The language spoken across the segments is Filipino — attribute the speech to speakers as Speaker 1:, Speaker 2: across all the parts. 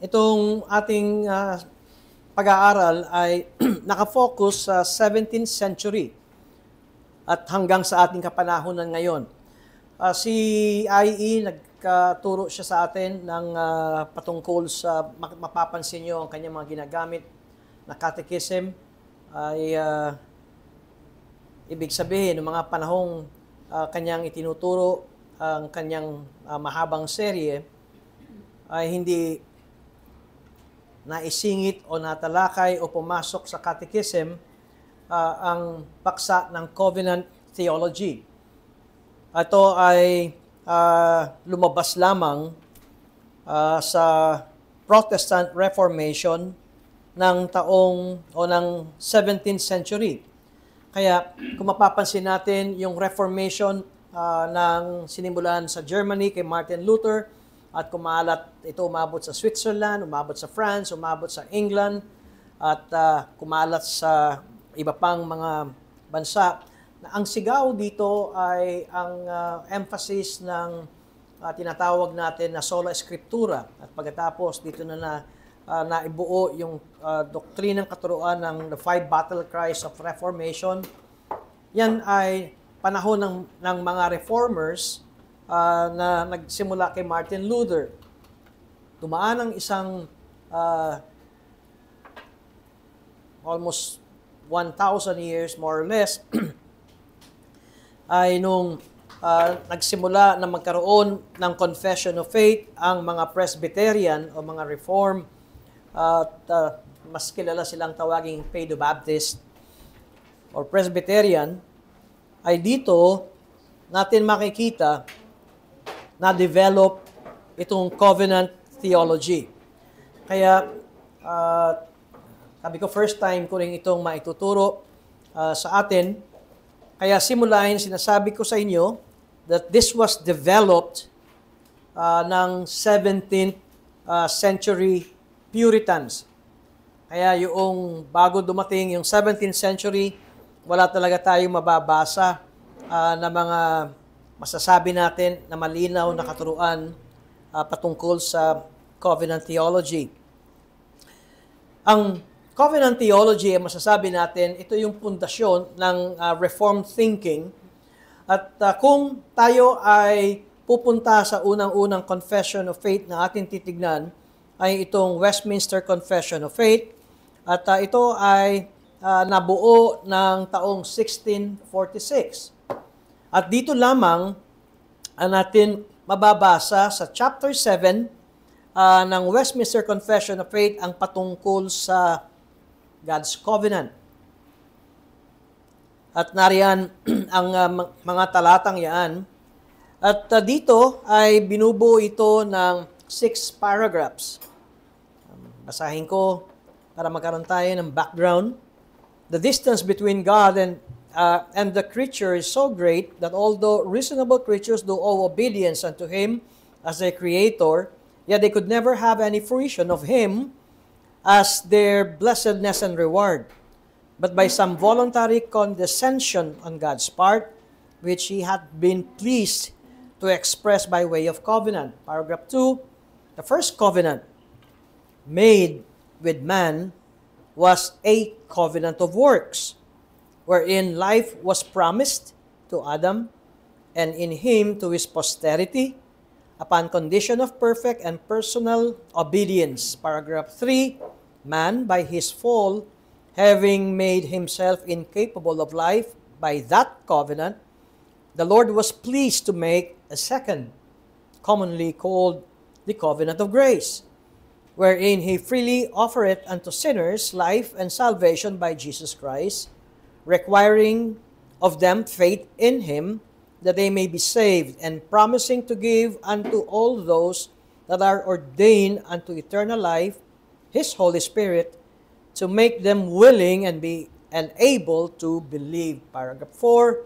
Speaker 1: itong ating pag-aaral ay nakafocus sa 17th century at hanggang sa ating kapanahunan ngayon. Si IE, nagturo siya sa atin ng patungkol sa, mapapansin nyo ang kanyang mga ginagamit na catechism ay ibig sabihin, ng mga panahong kanyang itinuturo, ang kanyang mahabang serye, ay hindi naisingit o natalakay o pumasok sa catechism ang paksa ng covenant theology. Ito ay lumabas lamang sa Protestant Reformation ng taong o ng 17th century. Kaya kung mapapansin natin yung Reformation ng sinimulan sa Germany kay Martin Luther at kumalat ito umabot sa Switzerland, umabot sa France, umabot sa England at kumalat sa iba pang mga bansa. Ang sigaw dito ay ang emphasis ng tinatawag natin na sola scriptura at pagkatapos dito na naibuo yung doktrinang katuruan ng the five battle cries of Reformation. Yan ay panahon ng mga reformers na nagsimula kay Martin Luther. Dumaan ang isang almost 1,000 years more or less ay nung nagsimula na magkaroon ng confession of faith ang mga Presbyterian o mga Reform at mas kilala silang tawaging Paedo-Baptist or Presbyterian, ay dito natin makikita na develop itong covenant theology. Kaya sabi ko first time ko rin itong maituturo sa atin. Kaya simulahin sinasabi ko sa inyo that this was developed ng 17th century Puritans. Kaya yung bago dumating yung 17th century, wala talaga tayong mababasa na mga masasabi natin na malinaw na katuruan patungkol sa covenant theology. Ang covenant theology, masasabi natin, ito yung pundasyon ng Reformed thinking. At kung tayo ay pupunta sa unang-unang confession of faith na ating titignan, ay itong Westminster Confession of Faith. At ito ay nabuo ng taong 1646. At dito lamang natin mababasa sa chapter 7 ng Westminster Confession of Faith ang patungkol sa God's Covenant. At nariyan ang mga talatang yan. At dito ay binubuo ito ng 6 paragraphs. Basahin ko para magkaroon tayo ng background. The distance between God and the creature is so great that although reasonable creatures do owe obedience unto Him as their Creator, yet they could never have any fruition of Him as their blessedness and reward. But by some voluntary condescension on God's part, which He had been pleased to express by way of covenant. Paragraph 2, the first covenant made with man was a covenant of works, wherein life was promised to Adam and in him to his posterity upon condition of perfect and personal obedience. Paragraph 3, man by his fall, having made himself incapable of life by that covenant, the Lord was pleased to make a second, commonly called the covenant of grace, wherein He freely offereth unto sinners life and salvation by Jesus Christ, requiring of them faith in Him, that they may be saved, and promising to give unto all those that are ordained unto eternal life His Holy Spirit, to make them willing and able to believe. Paragraph 4,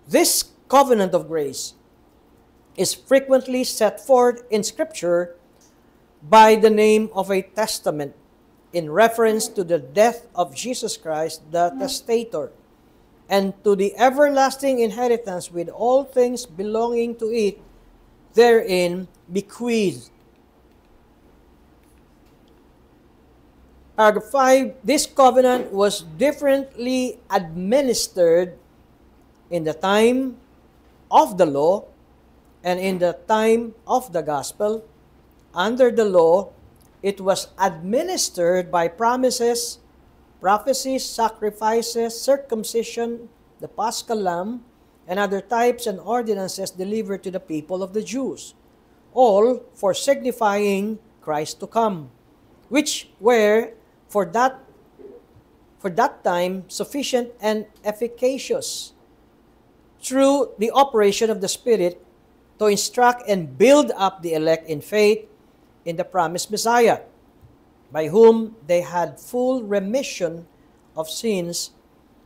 Speaker 1: this covenant of grace is frequently set forth in Scripture by the name of a testament in reference to the death of Jesus Christ, the testator, and to the everlasting inheritance with all things belonging to it therein bequeathed. Paragraph 5, this covenant was differently administered in the time of the law and in the time of the gospel. Under the law, it was administered by promises, prophecies, sacrifices, circumcision, the Paschal Lamb, and other types and ordinances delivered to the people of the Jews, all for signifying Christ to come, which were for that time sufficient and efficacious through the operation of the Spirit to instruct and build up the elect in faith in the promised Messiah, by whom they had full remission of sins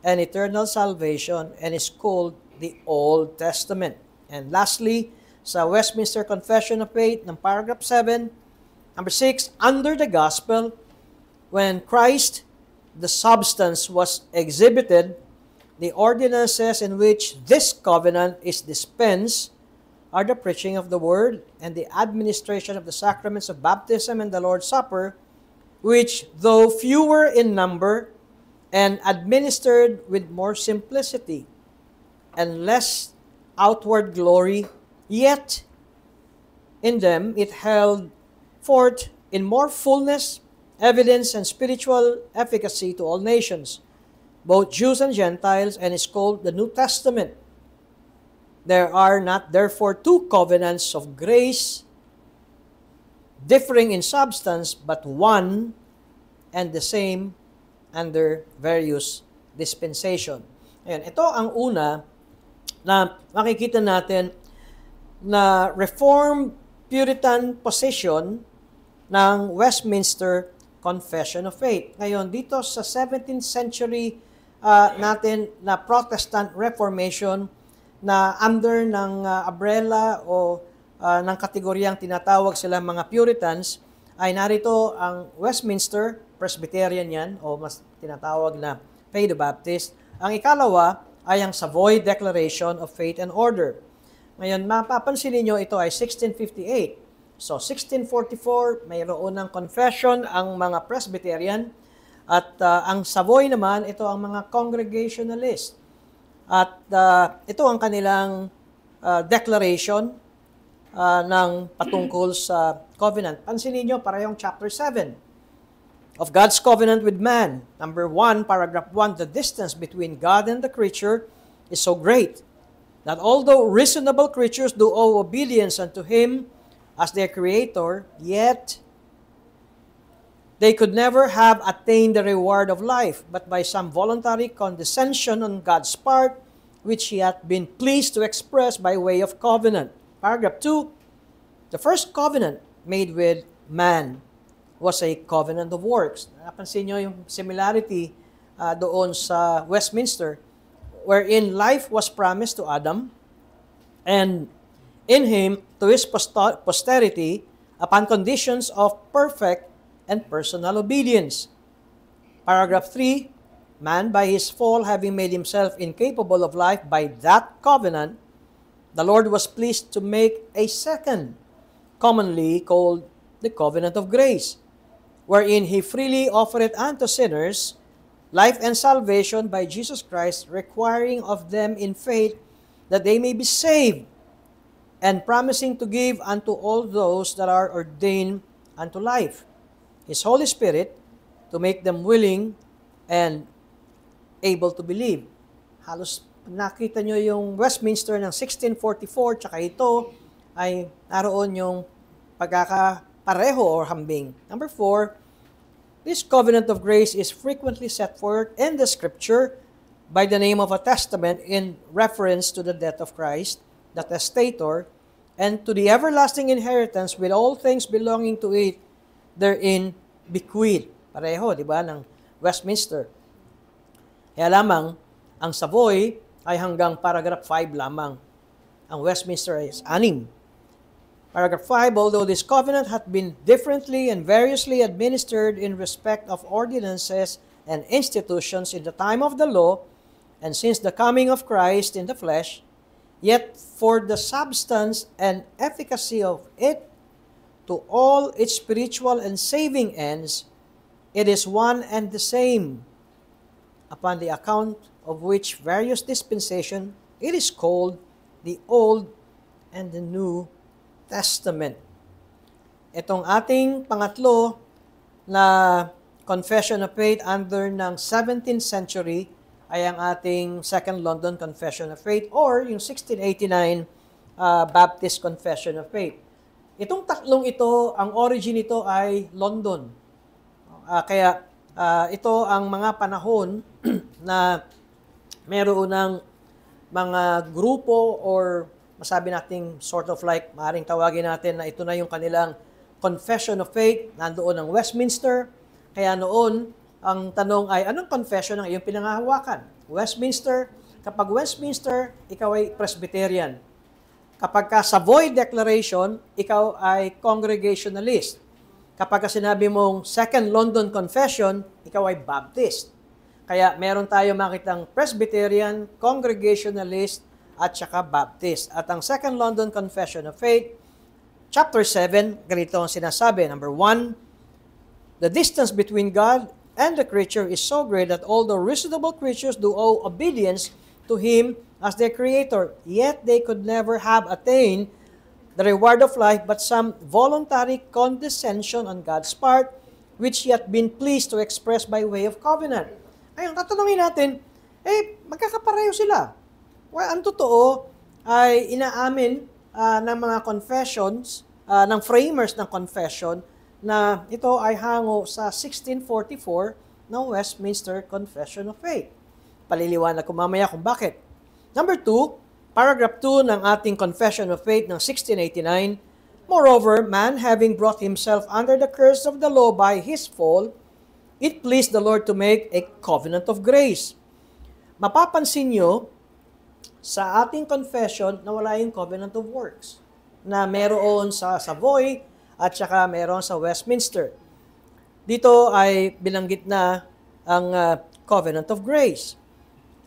Speaker 1: and eternal salvation, and is called the Old Testament. And lastly, sa Westminster Confession of Faith, ng paragraph 7, number 6, under the gospel, when Christ, the substance, was exhibited, the ordinances in which this covenant is dispensed are the preaching of the word and the administration of the sacraments of baptism and the Lord's Supper, which, though fewer in number and administered with more simplicity and less outward glory, yet in them it held forth in more fullness, evidence, and spiritual efficacy to all nations, both Jews and Gentiles, and is called the New Testament. There are not therefore two covenants of grace differing in substance, but one and the same under various dispensation. Ayan, ito ang una na makikita natin na Reformed Puritan position ng Westminster Confession of Faith. Ngayon, dito sa 17th century natin na Protestant Reformation na under ng umbrella o ng kategoryang tinatawag sila mga Puritans, ay narito ang Westminster, Presbyterian yan, o mas tinatawag na Paedo Baptist. Ang ikalawa ay ang Savoy Declaration of Faith and Order. Ngayon, mapapansin niyo ito ay 1658. So, 1644, mayroon ng confession ang mga Presbyterian, at ang Savoy naman, ito ang mga Congregationalist. At ito ang kanilang declaration ng patungkol sa covenant. Pansinin niyo, parehong chapter 7 of God's covenant with man. Number 1, paragraph 1, the distance between God and the creature is so great that although reasonable creatures do owe obedience unto Him as their Creator, yet they could never have attained the reward of life, but by some voluntary condescension on God's part, which He hath been pleased to express by way of covenant. Paragraph 2, the first covenant made with man was a covenant of works. Napansin nyo yung similarity doon sa Westminster, wherein life was promised to Adam, and in him, to his posterity, upon conditions of perfect and personal obedience. Paragraph 3, man by his fall having made himself incapable of life by that covenant, the Lord was pleased to make a second, commonly called the covenant of grace, wherein He freely offered unto sinners life and salvation by Jesus Christ, requiring of them in faith that they may be saved, and promising to give unto all those that are ordained unto life His Holy Spirit to make them willing and able to believe. Halos nakita nyo yung Westminster ng 1644, tsaka ito ay naroon yung pagkakapareho or hambing. Number 4, this covenant of grace is frequently set forth in the Scripture by the name of a testament in reference to the death of Christ, the testator, and to the everlasting inheritance with all things belonging to it therein bequeathed. Pareho, di ba, ng Westminster. Kaya lamang, ang Savoy ay hanggang paragraph 5 lamang. Ang Westminster is 6. Paragraph 5, although this covenant hath been differently and variously administered in respect of ordinances and institutions in the time of the law, and since the coming of Christ in the flesh, yet for the substance and efficacy of it, to all its spiritual and saving ends, It is one and the same, upon the account of which various dispensation, it is called the Old and the New Testament. Itong ating pangatlo na Confession of Faith under ng 17th century ay ang ating Second London Confession of Faith or yung 1689 Baptist Confession of Faith. Itong tatlong ito, ang origin nito ay London. Kaya ito ang mga panahon na meron ng mga grupo or masabi nating sort of like, maaaring tawagin natin na ito na yung kanilang Confession of Faith, nandoon ang Westminster. Kaya noon, ang tanong ay, anong confession ang iyong pinangahawakan? Westminster. Kapag Westminster, ikaw ay Presbyterian. Kapag ka Savoy Declaration, ikaw ay Congregationalist. Kapag ka sinabi mong Second London Confession, ikaw ay Baptist. Kaya meron tayo makitang Presbyterian, Congregationalist, at saka Baptist. At ang Second London Confession of Faith, Chapter 7, ganito ang sinasabi. Number 1, the distance between God and the creature is so great that all the reasonable creatures do owe obedience to Him as their Creator. Yet they could never have attained the reward of life, but some voluntary condescension on God's part, which He hath been pleased to express by way of covenant. Ngayon, tatanungin natin, magkakapareho sila. Well, ang totoo ay inaamin ng mga confessions, ng framers ng confession, na ito ay hango sa 1644 ng Westminster Confession of Faith. Paliliwanag ko mamaya kung bakit. Number 2, paragraph 2 ng ating Confession of Faith ng 1689, moreover, man having brought himself under the curse of the law by his fall, it pleased the Lord to make a covenant of grace. Mapapansin nyo, sa ating confession na wala yung covenant of works, na meron sa Savoy, at saka meron sa Westminster. Dito ay binanggit na ang covenant of grace.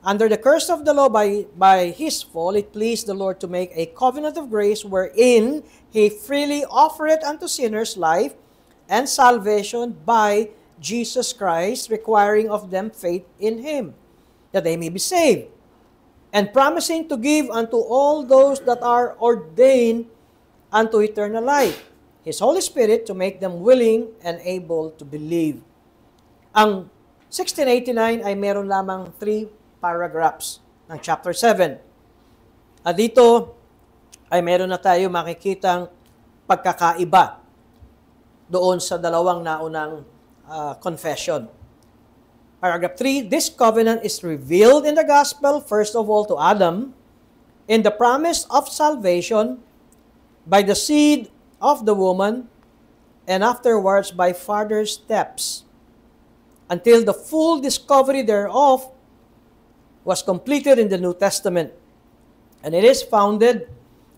Speaker 1: Under the curse of the law by his fall, it pleased the Lord to make a covenant of grace wherein He freely offered unto sinners life and salvation by Jesus Christ, requiring of them faith in Him, that they may be saved, and promising to give unto all those that are ordained unto eternal life, His Holy Spirit to make them willing and able to believe. Ang 1689 ay meron lamang 3 paragraphs ng chapter 7. At dito ay meron na tayo makikitang pagkakaiba doon sa dalawang naunang confession. Paragraph 3, this covenant is revealed in the gospel, first of all to Adam, in the promise of salvation by the seed of the woman, and afterwards by further steps, until the full discovery thereof was completed in the New Testament. And it is founded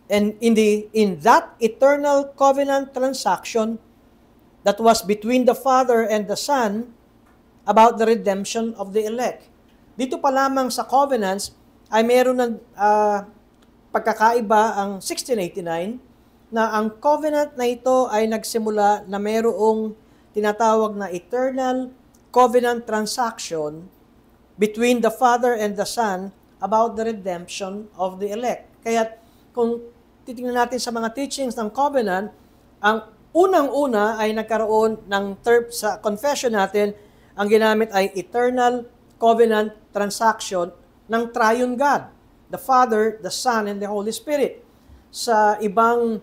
Speaker 1: in that eternal covenant transaction that was between the Father and the Son about the redemption of the elect. Dito pa lamang sa covenants ay meron ng pagkakaiba ang 1689 na ang covenant na ito ay nagsimula na mayroong tinatawag na eternal covenant transaction between the Father and the Son about the redemption of the elect. Kaya kung titingnan natin sa mga teachings ng covenant, ang unang-una ay nagkaroon ng term sa confession natin, ang ginamit ay eternal covenant transaction ng triune God, the Father, the Son, and the Holy Spirit. Sa ibang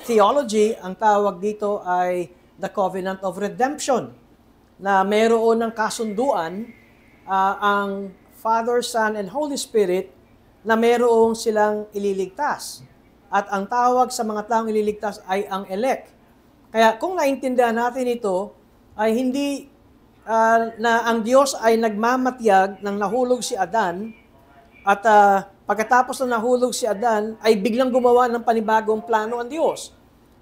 Speaker 1: theology, ang tawag dito ay the covenant of redemption, na mayroon ng kasunduan ang Father, Son, and Holy Spirit na mayroong silang ililigtas. At ang tawag sa mga taong ililigtas ay ang elect. Kaya kung naintindihan natin ito, ay hindi na ang Diyos ay nagmamatyag ng nahulog si Adan at pagkatapos na nahulog si Adan, ay biglang gumawa ng panibagong plano ang Diyos.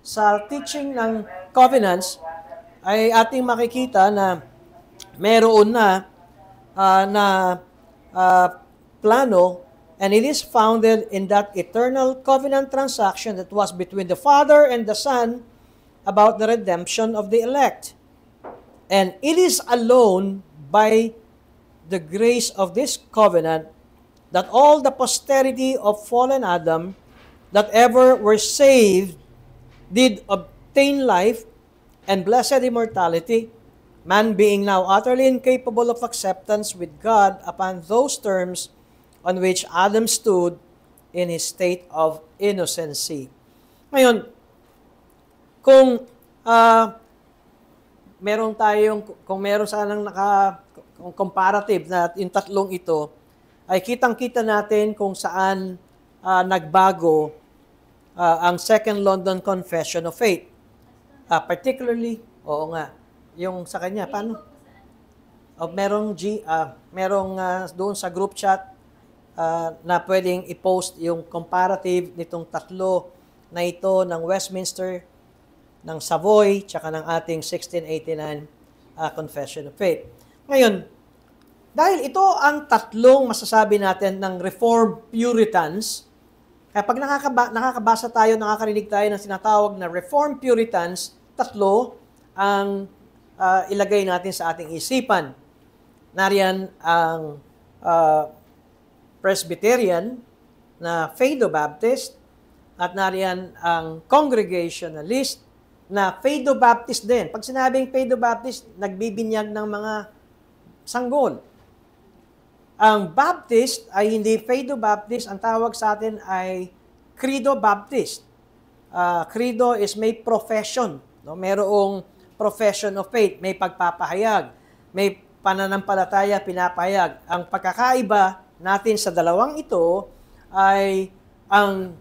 Speaker 1: Sa teaching ng covenants, ay ating makikita na meron na plano, and it is founded in that eternal covenant transaction that was between the Father and the Son about the redemption of the elect. And it is alone by the grace of this covenant that all the posterity of fallen Adam that ever were saved did obtain life and blessed immortality, man being now utterly incapable of acceptance with God upon those terms on which Adam stood in his state of innocency. Ngayon, kung kung meron sanang comparative na yung tatlong ito, ay kitang-kita natin kung saan nagbago ang Second London Confession of Faith. Particularly, oo nga, yung sa kanya, paano? Merong doon sa group chat na pwedeng i-post yung comparative nitong tatlo na ito ng Westminster, ng Savoy, tsaka ng ating 1689 Confession of Faith. Ngayon, dahil ito ang tatlong masasabi natin ng Reformed Puritans, kapag nakakabasa tayo, nakakarinig tayo ng sinatawag na Reformed Puritans, tatlo ang ilagay natin sa ating isipan. Nariyan ang Presbyterian na Fado-Baptist at nariyan ang Congregationalist na Fado-Baptist din. Pag sinabing Fado-Baptist, nagbibinyag ng mga sanggol. Ang Baptist ay hindi Fado-Baptist, ang tawag sa atin ay Credo-Baptist. Credo is may profession, no? Mayroong profession of faith, may pagpapahayag, may pananampalataya, pinapahayag. Ang pagkakaiba natin sa dalawang ito ay ang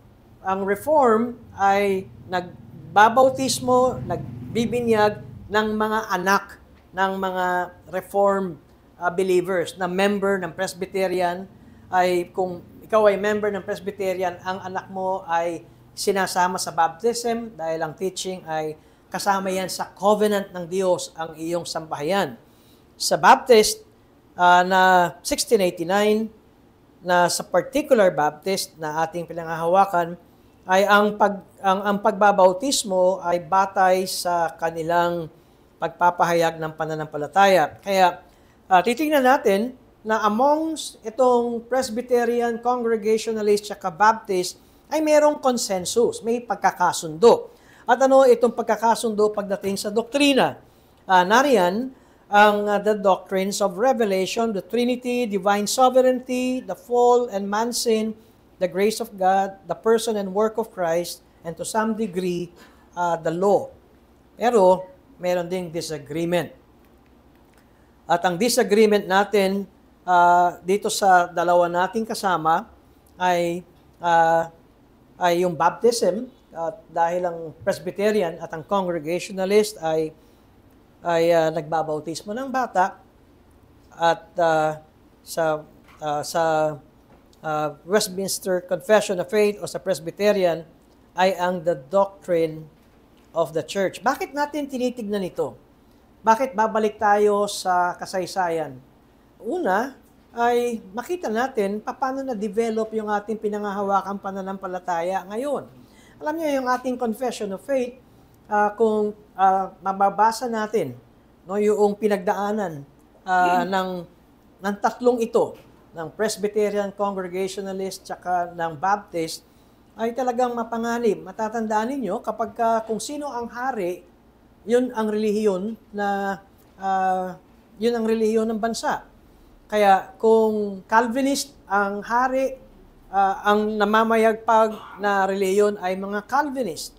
Speaker 1: Reform ay nagbabautismo, nagbibinyag ng mga anak ng mga Reformed believers na member ng Presbyterian. Ay kung ikaw ay member ng Presbyterian, ang anak mo ay sinasama sa baptism dahil ang teaching ay kasama yan sa covenant ng Diyos ang iyong sambahayan. Sa Baptist na 1689, na sa particular Baptist na ating pinangahawakan, ay ang pagbabautismo ay batay sa kanilang pagpapahayag ng pananampalataya. Kaya titingnan natin na amongst itong Presbyterian, Congregationalist, at Baptist ay merong consensus, may pagkakasundo. At ano itong pagkakasundo pagdating sa doktrina? Nariyan ang the doctrines of revelation, the Trinity, divine sovereignty, the fall and man's sin, the grace of God, the person and work of Christ, and to some degree, the law. Pero, meron ding disagreement. At ang disagreement natin dito sa dalawa nating kasama ay yung baptism, dahil ang Presbyterian at ang Congregationalist ay nagbabautismo ng bata, at sa Westminster Confession of Faith o sa Presbyterian ay ang the doctrine of the church. Bakit natin tinitignan ito? Bakit babalik tayo sa kasaysayan? Una ay makita natin paano na-develop yung ating pinangahawakang pananampalataya ngayon. Alam niyo, yung ating Confession of Faith, kung mababasa natin, no, yung pinagdaanan ng tatlong ito, ng Presbyterian, Congregationalist, tsaka ng Baptist, ay talagang mapanganib. Matatandaan ninyo, kapag kung sino ang hari, yun ang relihiyon ng bansa. Kaya kung Calvinist ang hari, ang namamayagpag na relihiyon ay mga Calvinist.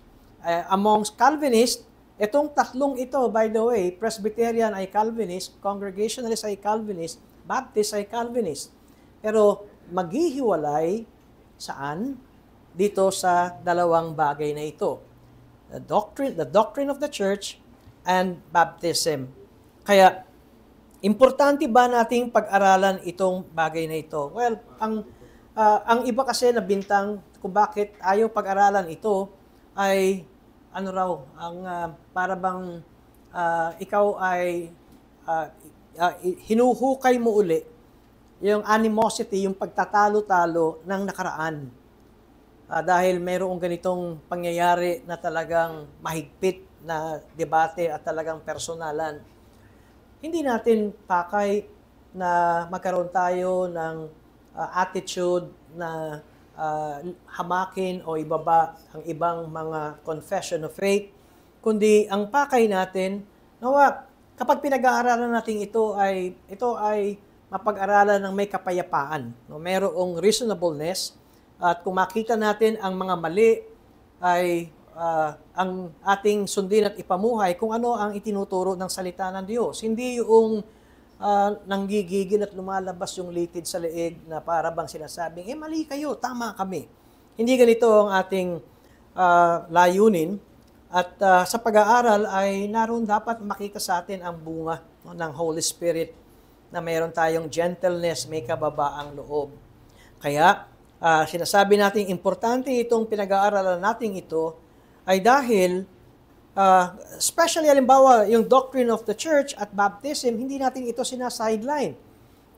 Speaker 1: Amongst Calvinist, itong tatlong ito, by the way, Presbyterian ay Calvinist, Congregationalist ay Calvinist, Baptist ay Calvinist. Pero maghihiwalay saan? Dito sa dalawang bagay na ito. The doctrine of the church and baptism. Kaya, importante ba nating pag-aralan itong bagay na ito? Well, ang iba kasi na bintang kung bakit ayaw pag-aralan ito ay para bang ikaw ay hinuhukay mo uli yung animosity, yung pagtatalo-talo ng nakaraan. Dahil mayroong ganitong pangyayari na talagang mahigpit na debate at talagang personalan. hindi natin pakay na magkaroon tayo ng attitude na hamakin o ibaba ang ibang mga confession of faith, kundi ang pakay natin, nawa, kapag pinag-aaralan natin ito ay mapag-aralan ng may kapayapaan, no? Mayroong reasonableness, at kung makita natin ang mga mali ay ang ating sundin at ipamuhay kung ano ang itinuturo ng salita ng Diyos. Hindi yung nanggigigil at lumalabas yung litid sa leeg na para bang sinasabing, mali kayo, tama kami. Hindi ganito ang ating layunin. At sa pag-aaral ay naroon dapat makita sa atin ang bunga, no, ng Holy Spirit, na mayroon tayong gentleness, may kababaang loob. Kaya, sinasabi natin, importante itong pinag-aaralan natin ito ay dahil, especially halimbawa, yung doctrine of the church at baptism, hindi natin ito sinasideline.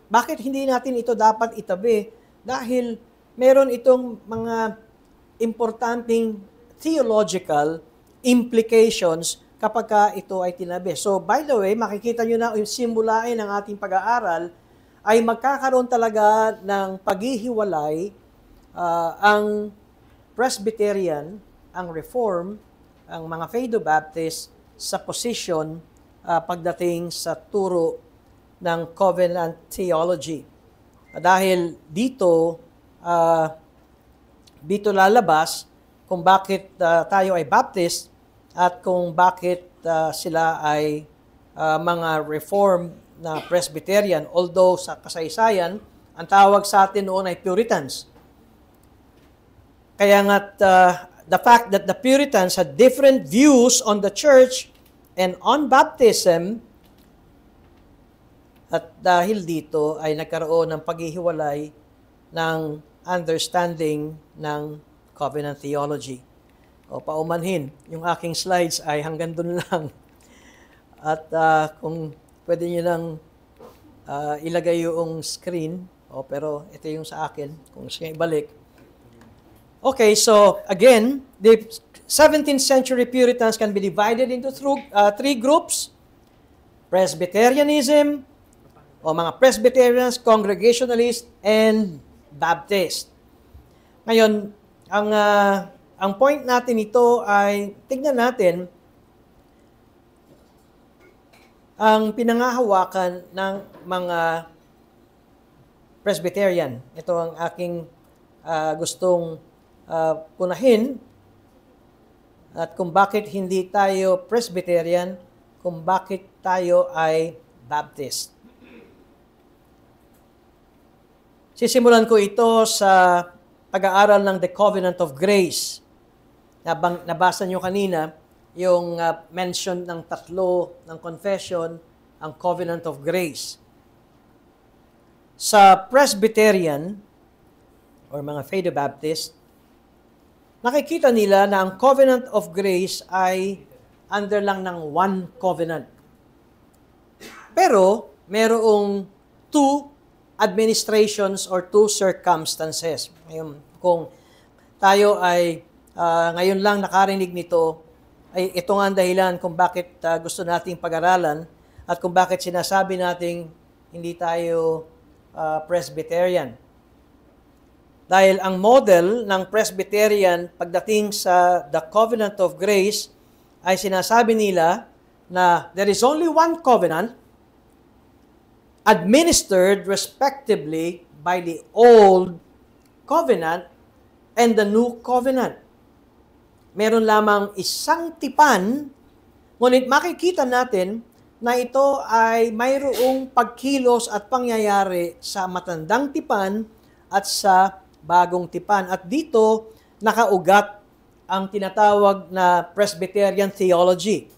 Speaker 1: Bakit hindi natin ito dapat itabi? Dahil meron itong mga importanteng theological implications kapag ito ay tinabi. So, by the way, makikita nyo na yung simulain ng ating pag-aaral ay magkakaroon talaga ng paghihiwalay ang Presbyterian, ang Reform, ang mga Fado-Baptist sa position pagdating sa turo ng covenant theology. Dahil dito lalabas kung bakit tayo ay Baptist at kung bakit sila ay mga Reformed na Presbyterian. Although sa kasaysayan, ang tawag sa atin noon ay Puritans. Kaya nga the fact that the Puritans had different views on the church and on baptism, at dahil dito ay nagkaroon ng paghihiwalay ng understanding ng covenant theology. O paumanhin, yung aking slides ay hanggang dun lang. At kung pwede nyo lang ilagay yung screen, pero ito yung sa akin, kung siya ibalik. Okay, so again, the 17th century Puritans can be divided into three groups: Presbyterianism, o mga Presbyterians, Congregationalists, and Baptist. Ngayon, ang point natin ito ay tignan natin ang pinangahawakan ng mga Presbyterian. Ito ang aking gustong punahin, at kung bakit hindi tayo Presbyterian, kung bakit tayo ay Baptist. Sisimulan ko ito sa pag-aaral ng The Covenant of Grace. Nabasa nyo kanina yung mention ng tatlo ng confession, ang Covenant of Grace. Sa Presbyterian or mga Fado-Baptist, nakikita nila na ang Covenant of Grace ay under lang ng one covenant. Pero merong two administrations or two circumstances. Ngayon, kung tayo ay ngayon lang nakarinig nito, ay ito nga ang dahilan kung bakit gusto nating pag-aralan at kung bakit sinasabi nating hindi tayo Presbyterian. Dahil ang model ng Presbyterian pagdating sa the Covenant of Grace ay sinasabi nila na there is only one covenant administered respectively by the Old Covenant and the New Covenant. Meron lamang isang tipan, ngunit makikita natin na ito ay mayroong pagkilos at pangyayari sa matandang tipan at sa bagong tipan. At dito nakaugat ang tinatawag na Presbyterian theology.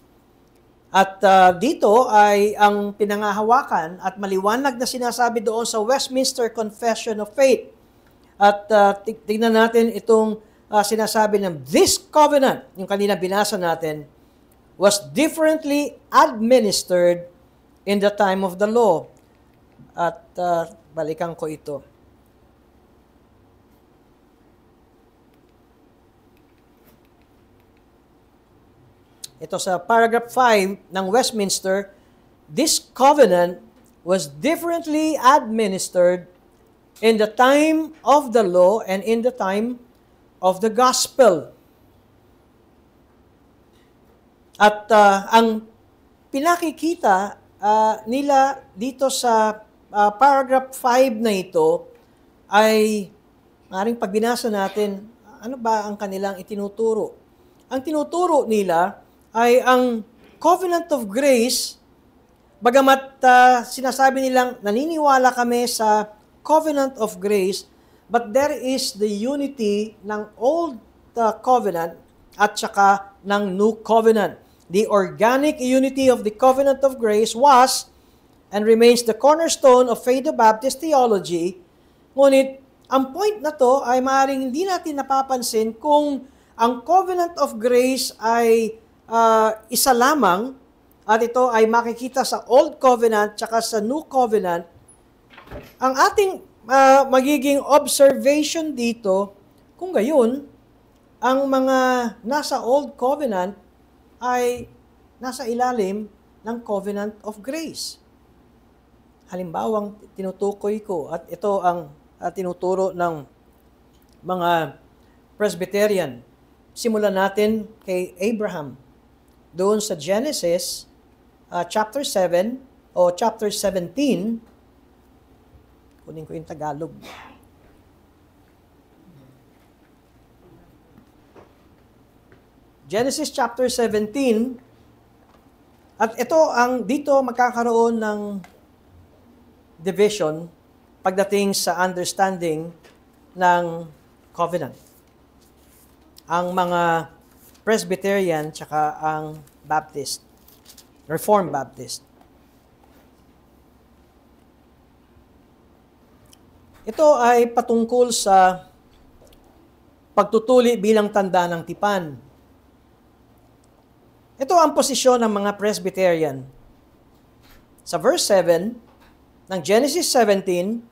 Speaker 1: At dito ay ang pinangahawakan at maliwanag na sinasabi doon sa Westminster Confession of Faith. At tignan natin itong sinasabi ng this covenant, yung kanina binasa natin, was differently administered in the time of the law. At balikan ko ito. Ito sa paragraph 5 ng Westminster, this covenant was differently administered in the time of the law and in the time of the gospel. At ang pinakikita nila dito sa paragraph 5 na ito ay maaaring pag binasa natin, ano ba ang kanilang itinuturo? Ang tinuturo nila ay ang covenant of grace, bagamat sinasabi nilang naniniwala kami sa covenant of grace, but there is the unity ng old covenant at saka ng new covenant. The organic unity of the covenant of grace was and remains the cornerstone of Faith Baptist theology. Ngunit ang point na to ay maaaring hindi natin napapansin kung ang covenant of grace ay isa lamang at ito ay makikita sa Old Covenant tsaka sa New Covenant. Ang ating magiging observation dito, kung gayon, ang mga nasa Old Covenant ay nasa ilalim ng Covenant of Grace. Halimbawang tinutukoy ko, at ito ang tinuturo ng mga Presbyterian. Simulan natin kay Abraham. Doon sa Genesis chapter 7 o chapter 17, kunin ko yung Tagalog. Genesis chapter 17, at ito ang dito magkakaroon ng division pagdating sa understanding ng covenant. Ang mga Presbyterian tsaka ang Baptist, Reformed Baptist. Ito ay patungkol sa pagtutuli bilang tanda ng tipan. Ito ang posisyon ng mga Presbyterian. Sa verse 7 ng Genesis 17,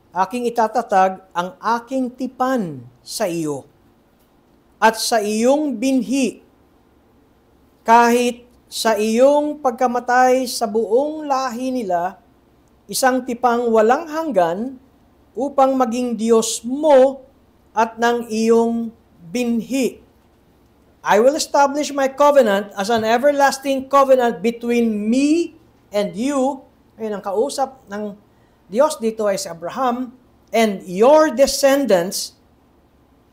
Speaker 1: aking itatatag ang aking tipan sa iyo at sa iyong binhi, kahit sa iyong pagkamatay sa buong lahi nila, isang tipang walang hanggan upang maging Diyos mo at ng iyong binhi. I will establish my covenant as an everlasting covenant between me and you. Ayun, ang kausap ng Diyos dito ay si Abraham, and your descendants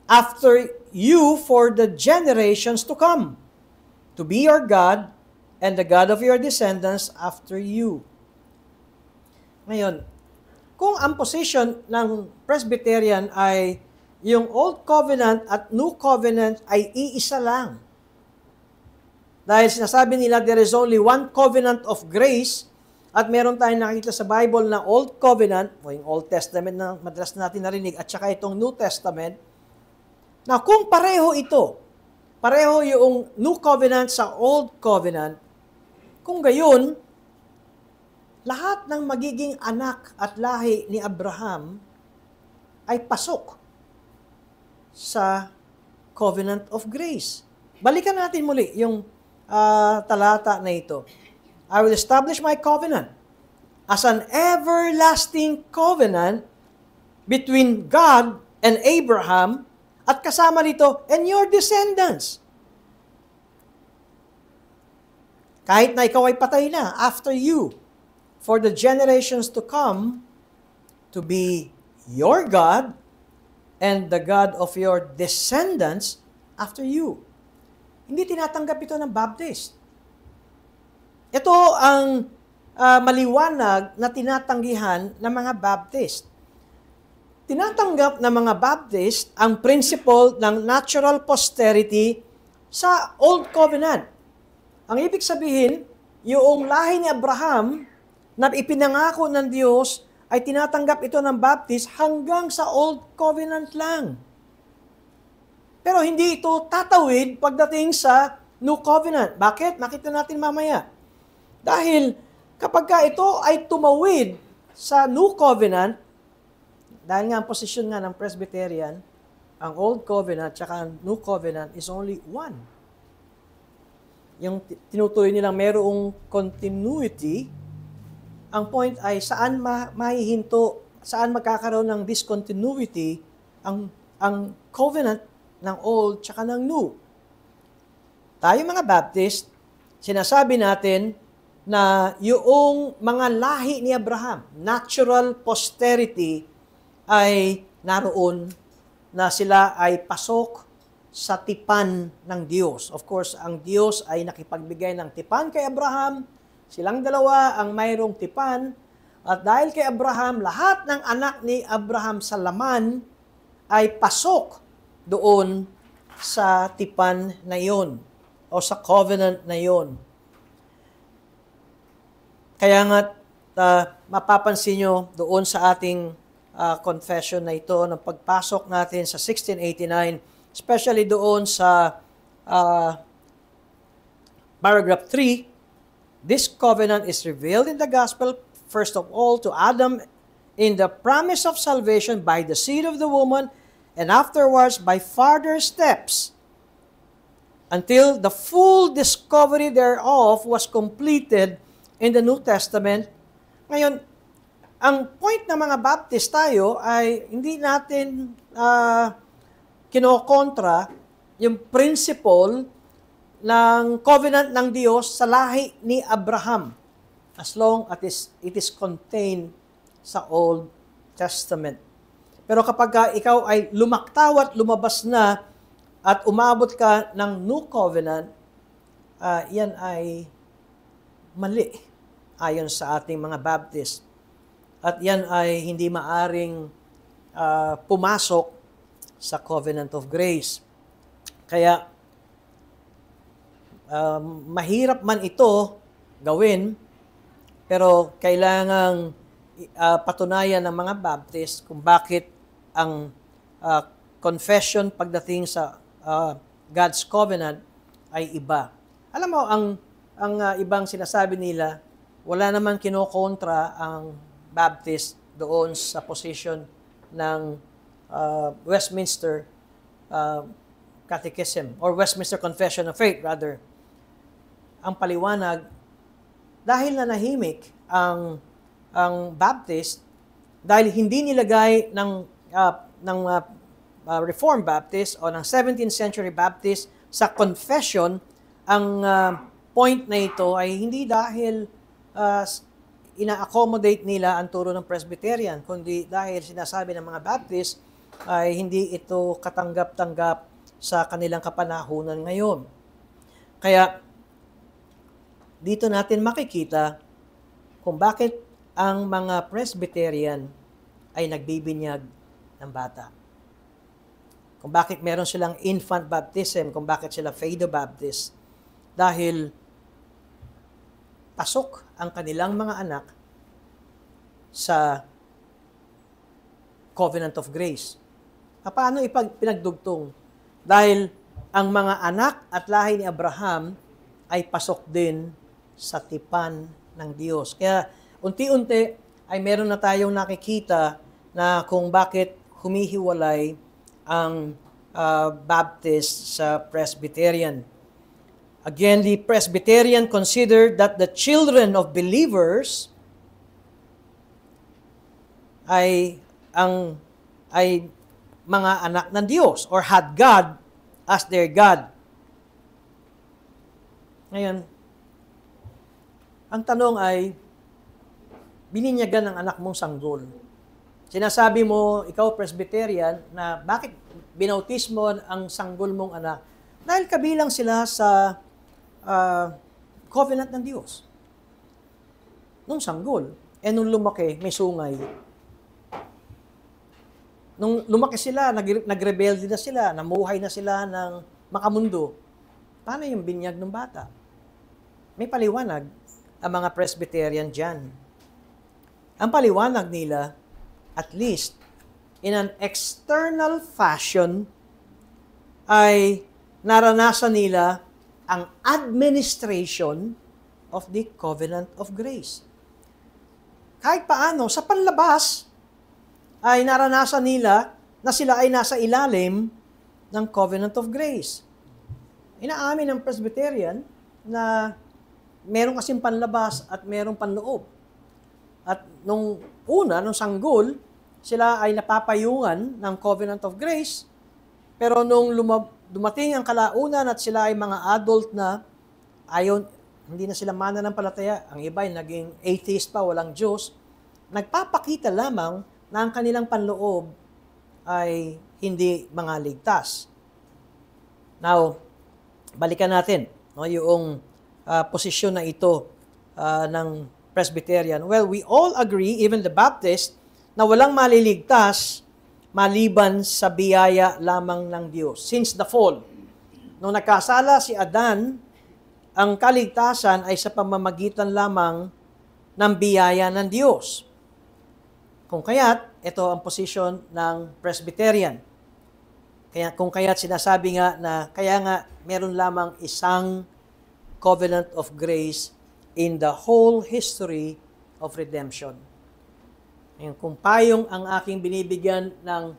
Speaker 1: after you for the generations to come, to be your God and the God of your descendants after you. Ngayon, kung ang position ng Presbyterian ay yung Old Covenant at New Covenant ay iisa lang. Dahil sinasabi nila there is only one covenant of grace, at meron tayong nakikita sa Bible na Old Covenant, o yung Old Testament na madalas natin narinig, at saka itong New Testament, na kung pareho ito, pareho yung New Covenant sa Old Covenant, kung gayon, lahat ng magiging anak at lahi ni Abraham ay pasok sa Covenant of Grace. Balikan natin muli yung talata na ito. I will establish my covenant as an everlasting covenant between God and Abraham, at kasama nito, and your descendants. Kahit na ikaw ay patay na, after you, for the generations to come, to be your God and the God of your descendants after you. Hindi tinatanggap ito ng Baptist. Ito ang maliwanag na tinatanggihan ng mga Baptist. Tinatanggap ng mga Baptist ang principle ng natural posterity sa Old Covenant. Ang ibig sabihin, yung lahi ni Abraham na ipinangako ng Diyos ay tinatanggap ito ng Baptist hanggang sa Old Covenant lang. Pero hindi ito tatawid pagdating sa New Covenant. Bakit? Makita natin mamaya. Dahil kapag ito ay tumawid sa New Covenant, dahil nga ang posisyon nga ng Presbyterian, ang Old Covenant at ang New Covenant is only one. yung tinutuloy nilang merong continuity, ang point ay saan mahihinto, saan magkakaroon ng discontinuity ang covenant ng old tsaka ng new. Tayo mga Baptist, sinasabi natin na yung mga lahi ni Abraham, natural posterity, ay naroon na sila ay pasok sa tipan ng Diyos. Of course, ang Diyos ay nakipagbigay ng tipan kay Abraham. Silang dalawa ang mayroong tipan. At dahil kay Abraham, lahat ng anak ni Abraham sa laman ay pasok doon sa tipan na yon o sa covenant na yon. Kaya nga, mapapansin nyo doon sa ating confession na ito, ng pagpasok natin sa 1689, especially doon sa paragraph 3, this covenant is revealed in the gospel, first of all, to Adam in the promise of salvation by the seed of the woman, and afterwards by further steps, until the full discovery thereof was completed in the New Testament. Ngayon, ang point ng mga Baptist tayo ay hindi natin kinokontra yung principle ng covenant ng Diyos sa lahi ni Abraham as long as it is contained sa Old Testament. Pero kapag ikaw ay lumaktaw at lumabas na at umabot ka ng New Covenant, yan ay mali ayon sa ating mga Baptist. At yan ay hindi maaring pumasok sa Covenant of Grace. Kaya, mahirap man ito gawin, pero kailangang patunayan ng mga Baptist kung bakit ang confession pagdating sa God's Covenant ay iba. Alam mo, ang ibang sinasabi nila, wala naman kinokontra ang Baptist doon sa position ng Westminster Catechism or Westminster Confession of Faith rather. Ang paliwanag, dahil nanahimik ang Baptist, dahil hindi nilagay ng Reformed Baptist o ng 17th century Baptist sa confession, ang point na ito ay hindi dahil ina-accommodate nila ang turo ng Presbyterian, kundi dahil sinasabi ng mga Baptist ay hindi ito katanggap-tanggap sa kanilang kapanahunan ngayon. Kaya, dito natin makikita kung bakit ang mga Presbyterian ay nagbibinyag ng bata. Kung bakit meron silang infant baptism, kung bakit sila Fado-Baptist. Dahil pasok ang kanilang mga anak sa Covenant of Grace. Paano pinagdugtong? Dahil ang mga anak at lahi ni Abraham ay pasok din sa tipan ng Diyos. Kaya unti-unti ay meron na tayong nakikita na kung bakit humihiwalay ang Baptist sa Presbyterian. Again, the Presbyterian considered that the children of believers ay mga anak ng Diyos or had God as their God. Ngayon, ang tanong ay, bininyagan ng anak mong sanggol. Sinasabi mo, ikaw Presbyterian, na bakit binautismo ang sanggol mong anak? Dahil kabilang sila sa covenant ng Diyos. Nung sanggol, nung lumaki, may sungay. Nung lumaki sila, nagrebelde na sila, namuhay na sila ng makamundo. Paano yung binyag ng bata? May paliwanag ang mga Presbyterian dyan. Ang paliwanag nila, at least, in an external fashion, ay naranasan nila ang administration of the Covenant of Grace. Kahit paano, sa panlabas, ay naranasan nila na sila ay nasa ilalim ng Covenant of Grace. Inaamin ng Presbyterian na meron kasing panlabas at merong panloob. At nung sanggol, sila ay napapayungan ng Covenant of Grace. Pero nung dumating ang kalaunan at sila ay mga adult na, hindi na sila mananampalataya, ang iba ay naging atheist pa, walang Diyos, nagpapakita lamang na ang kanilang panloob ay hindi mga ligtas. Now, balikan natin yung posisyon na ito ng Presbyterian. Well, we all agree, even the Baptist, na walang maliligtas maliban sa biyaya lamang ng Diyos. Since the fall, nung nagkasala si Adan, ang kaligtasan ay sa pamamagitan lamang ng biyaya ng Diyos. Kung kaya't, ito ang posisyon ng Presbyterian. Kung kaya't sinasabi nga na, kaya nga meron lamang isang covenant of grace in the whole history of redemption. Kung payong ang aking binibigyan ng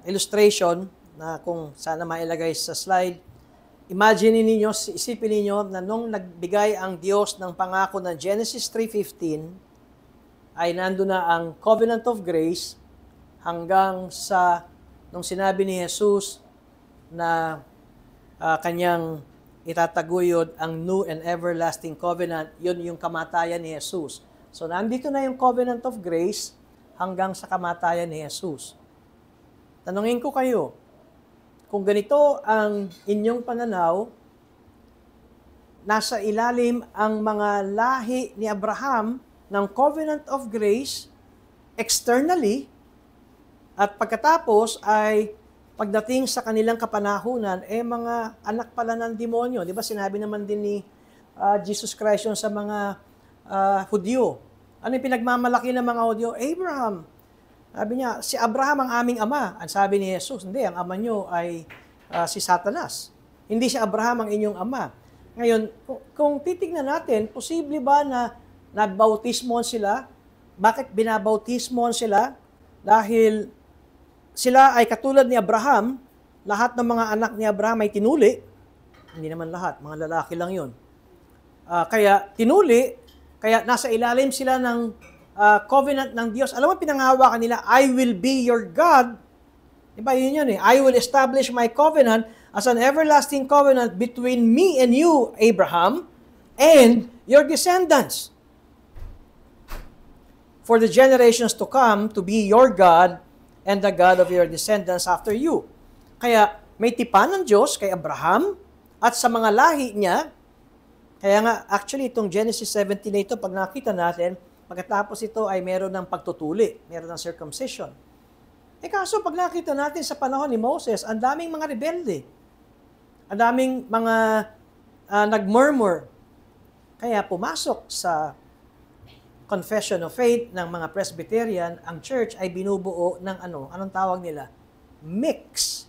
Speaker 1: illustration, na kung sana mailagay sa slide, isipin ninyo na nung nagbigay ang Diyos ng pangako ng Genesis 3:15, ay nando na ang covenant of grace hanggang sa nung sinabi ni Jesus na kanyang itataguyod ang new and everlasting covenant, yun yung kamatayan ni Jesus. So, nandito na yung covenant of grace hanggang sa kamatayan ni Jesus. Tanungin ko kayo, kung ganito ang inyong pananaw, nasa ilalim ang mga lahi ni Abraham ng covenant of grace externally, at pagkatapos ay pagdating sa kanilang kapanahunan, mga anak pala ng demonyo. Di ba sinabi naman din ni Jesus Christ yun sa mga Hudyo. Ano yung pinagmamalaki ng mga Hudyo? Abraham. Sabi niya, si Abraham ang aming ama. Ang sabi ni Jesus, hindi, ang ama nyo ay si Satanas. Hindi si Abraham ang inyong ama. Ngayon, kung titignan natin, posible ba na nagbautismon sila? Bakit binabautismon sila? Dahil sila ay katulad ni Abraham, lahat ng mga anak ni Abraham ay tinuli. Hindi naman lahat, mga lalaki lang yun. Kaya tinuli, kaya nasa ilalim sila ng covenant ng Diyos. Alam mo, pinanghawakan nila, I will be your God. Diba, yun eh. I will establish my covenant as an everlasting covenant between me and you, Abraham, and your descendants. For the generations to come, to be your God and the God of your descendants after you. Kaya may tipan ng Diyos kay Abraham at sa mga lahi niya. Kaya nga, actually, itong Genesis 17 na ito, pag nakita natin, pagkatapos ito ay meron ng pagtutuli, meron ng circumcision. Kaso pag nakita natin sa panahon ni Moses, ang daming mga rebelde. Ang daming mga nagmurmur. Kaya pumasok sa confession of faith ng mga Presbyterian, ang church ay binubuo ng anong tawag nila? Mix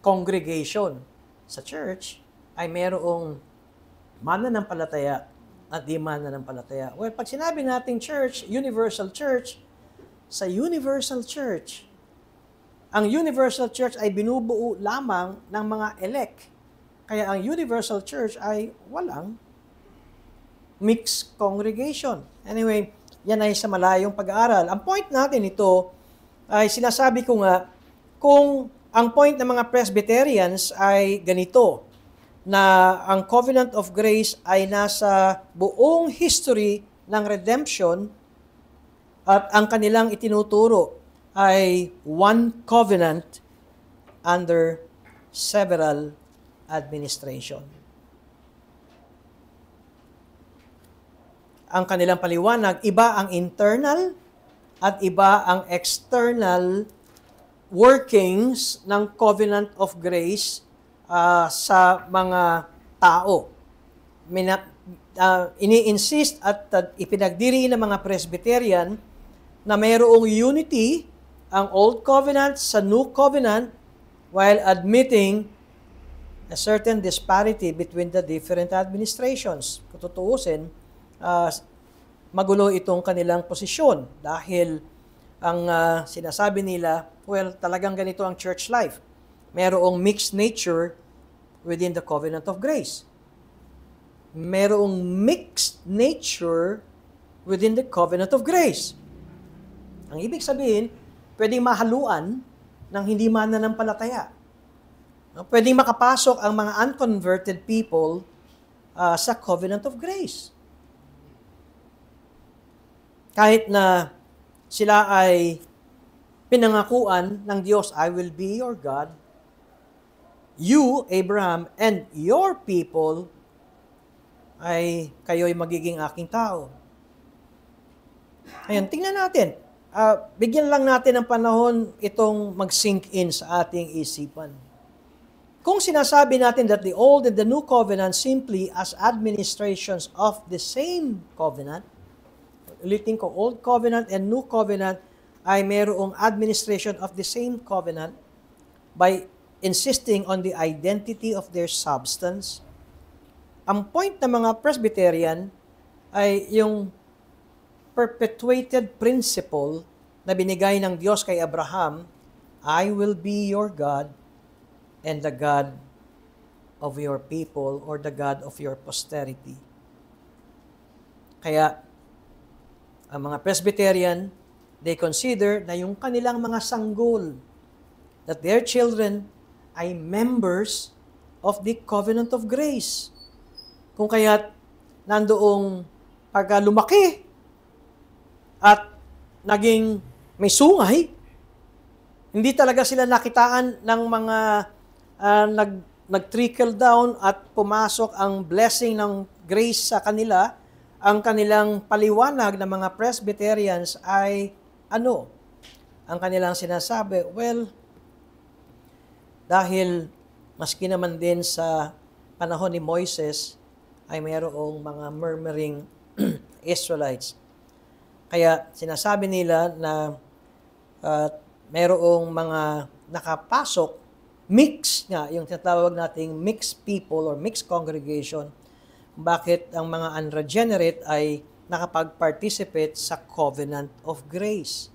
Speaker 1: congregation. Sa church ay mayroong mananampalataya at di mananampalataya. Well, pag sinabi nating church, universal church, sa universal church, ang universal church ay binubuo lamang ng mga elect. Kaya ang universal church ay walang mixed congregation. Anyway, yan ay sa malayong pag-aaral. Ang point natin ito ay sinasabi ko nga, kung ang point ng mga Presbyterians ay ganito, na ang covenant of grace ay nasa buong history ng redemption at ang kanilang itinuturo ay one covenant under several administration. Ang kanilang paliwanag, iba ang internal at iba ang external workings ng covenant of grace sa mga tao. Ini-insist at ipinagdiri ng mga Presbyterian na mayroong unity ang Old Covenant sa New Covenant while admitting a certain disparity between the different administrations. Kung tutuusin, magulo itong kanilang posisyon dahil ang sinasabi nila, well, talagang ganito ang church life. Merong mixed nature within the covenant of grace. Merong mixed nature within the covenant of grace. Ang ibig sabihin, pwedeng mahaluan ng hindi mananampalataya. Pwedeng makapasok ang mga unconverted people sa covenant of grace. Kahit na sila ay pinangakuan ng Diyos, I will be your God. You, Abraham, and your people, ay kayo'y magiging aking tao. Ayan, tingnan natin. Bigyan lang natin ng panahon itong mag-sink in sa ating isipan. Kung sinasabi natin that the Old and the New Covenant simply as administrations of the same covenant, ulitin ko, Old Covenant and New Covenant ay mayroong administration of the same covenant by insisting on the identity of their substance. Ang point ng mga Presbyterian ay yung perpetuated principle na binigay ng Diyos kay Abraham, I will be your God and the God of your people or the God of your posterity. Kaya, ang mga Presbyterian, they consider na yung kanilang mga sanggol, that their children ay members of the covenant of grace. Kung kaya't nandoong pagka lumaki at naging may sungay, hindi talaga sila nakitaan ng mga nag-trickle down at pumasok ang blessing ng grace sa kanila. Ang kanilang paliwanag ng mga Presbyterians ay ano? Ang kanilang sinasabi, well, dahil maski naman din sa panahon ni Moises ay mayroong mga murmuring Israelites. Kaya sinasabi nila na mayroong mga nakapasok, mix nga, yung tinatawag nating mixed people or mixed congregation, bakit ang mga unregenerate ay nakapag-participate sa covenant of grace.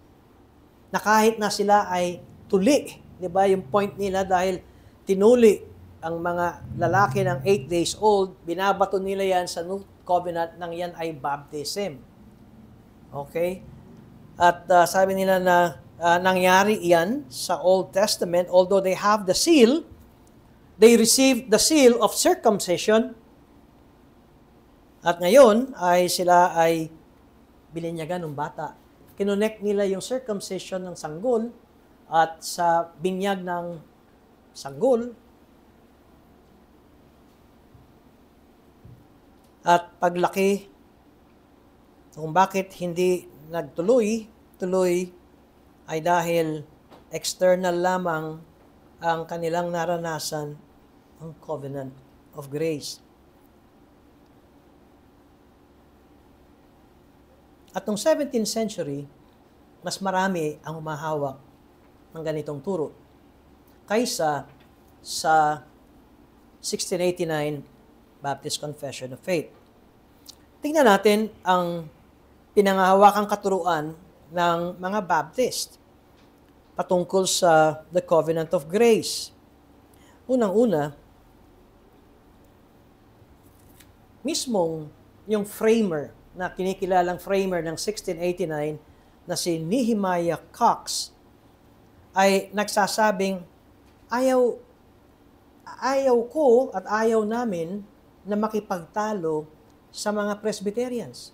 Speaker 1: Na kahit na sila ay tuli, di ba yung point nila dahil tinuli ang mga lalaki ng 8 days old, binabato nila yan sa new covenant nang yan ay baptism. Okay? At sabi nila na nangyari iyan sa Old Testament, although they have the seal, they received the seal of circumcision. At ngayon, ay sila ay bininyagan ng bata. Kinonect nila yung circumcision ng sanggol at sa binyag ng sanggol. At paglaki, kung bakit hindi tuloy ay dahil external lamang ang kanilang naranasan ng covenant of grace. At noong 17th century, mas marami ang humahawak ng ganitong turo kaysa sa 1689 Baptist Confession of Faith. Tingnan natin ang pinangahawakang katuruan ng mga Baptist patungkol sa the Covenant of Grace. Unang-una, mismong yung framer, na kinikilalang framer ng 1689 na si Nehemiah Cox ay nagsasabing, ayaw ko at ayaw namin na makipagtalo sa mga Presbyterians.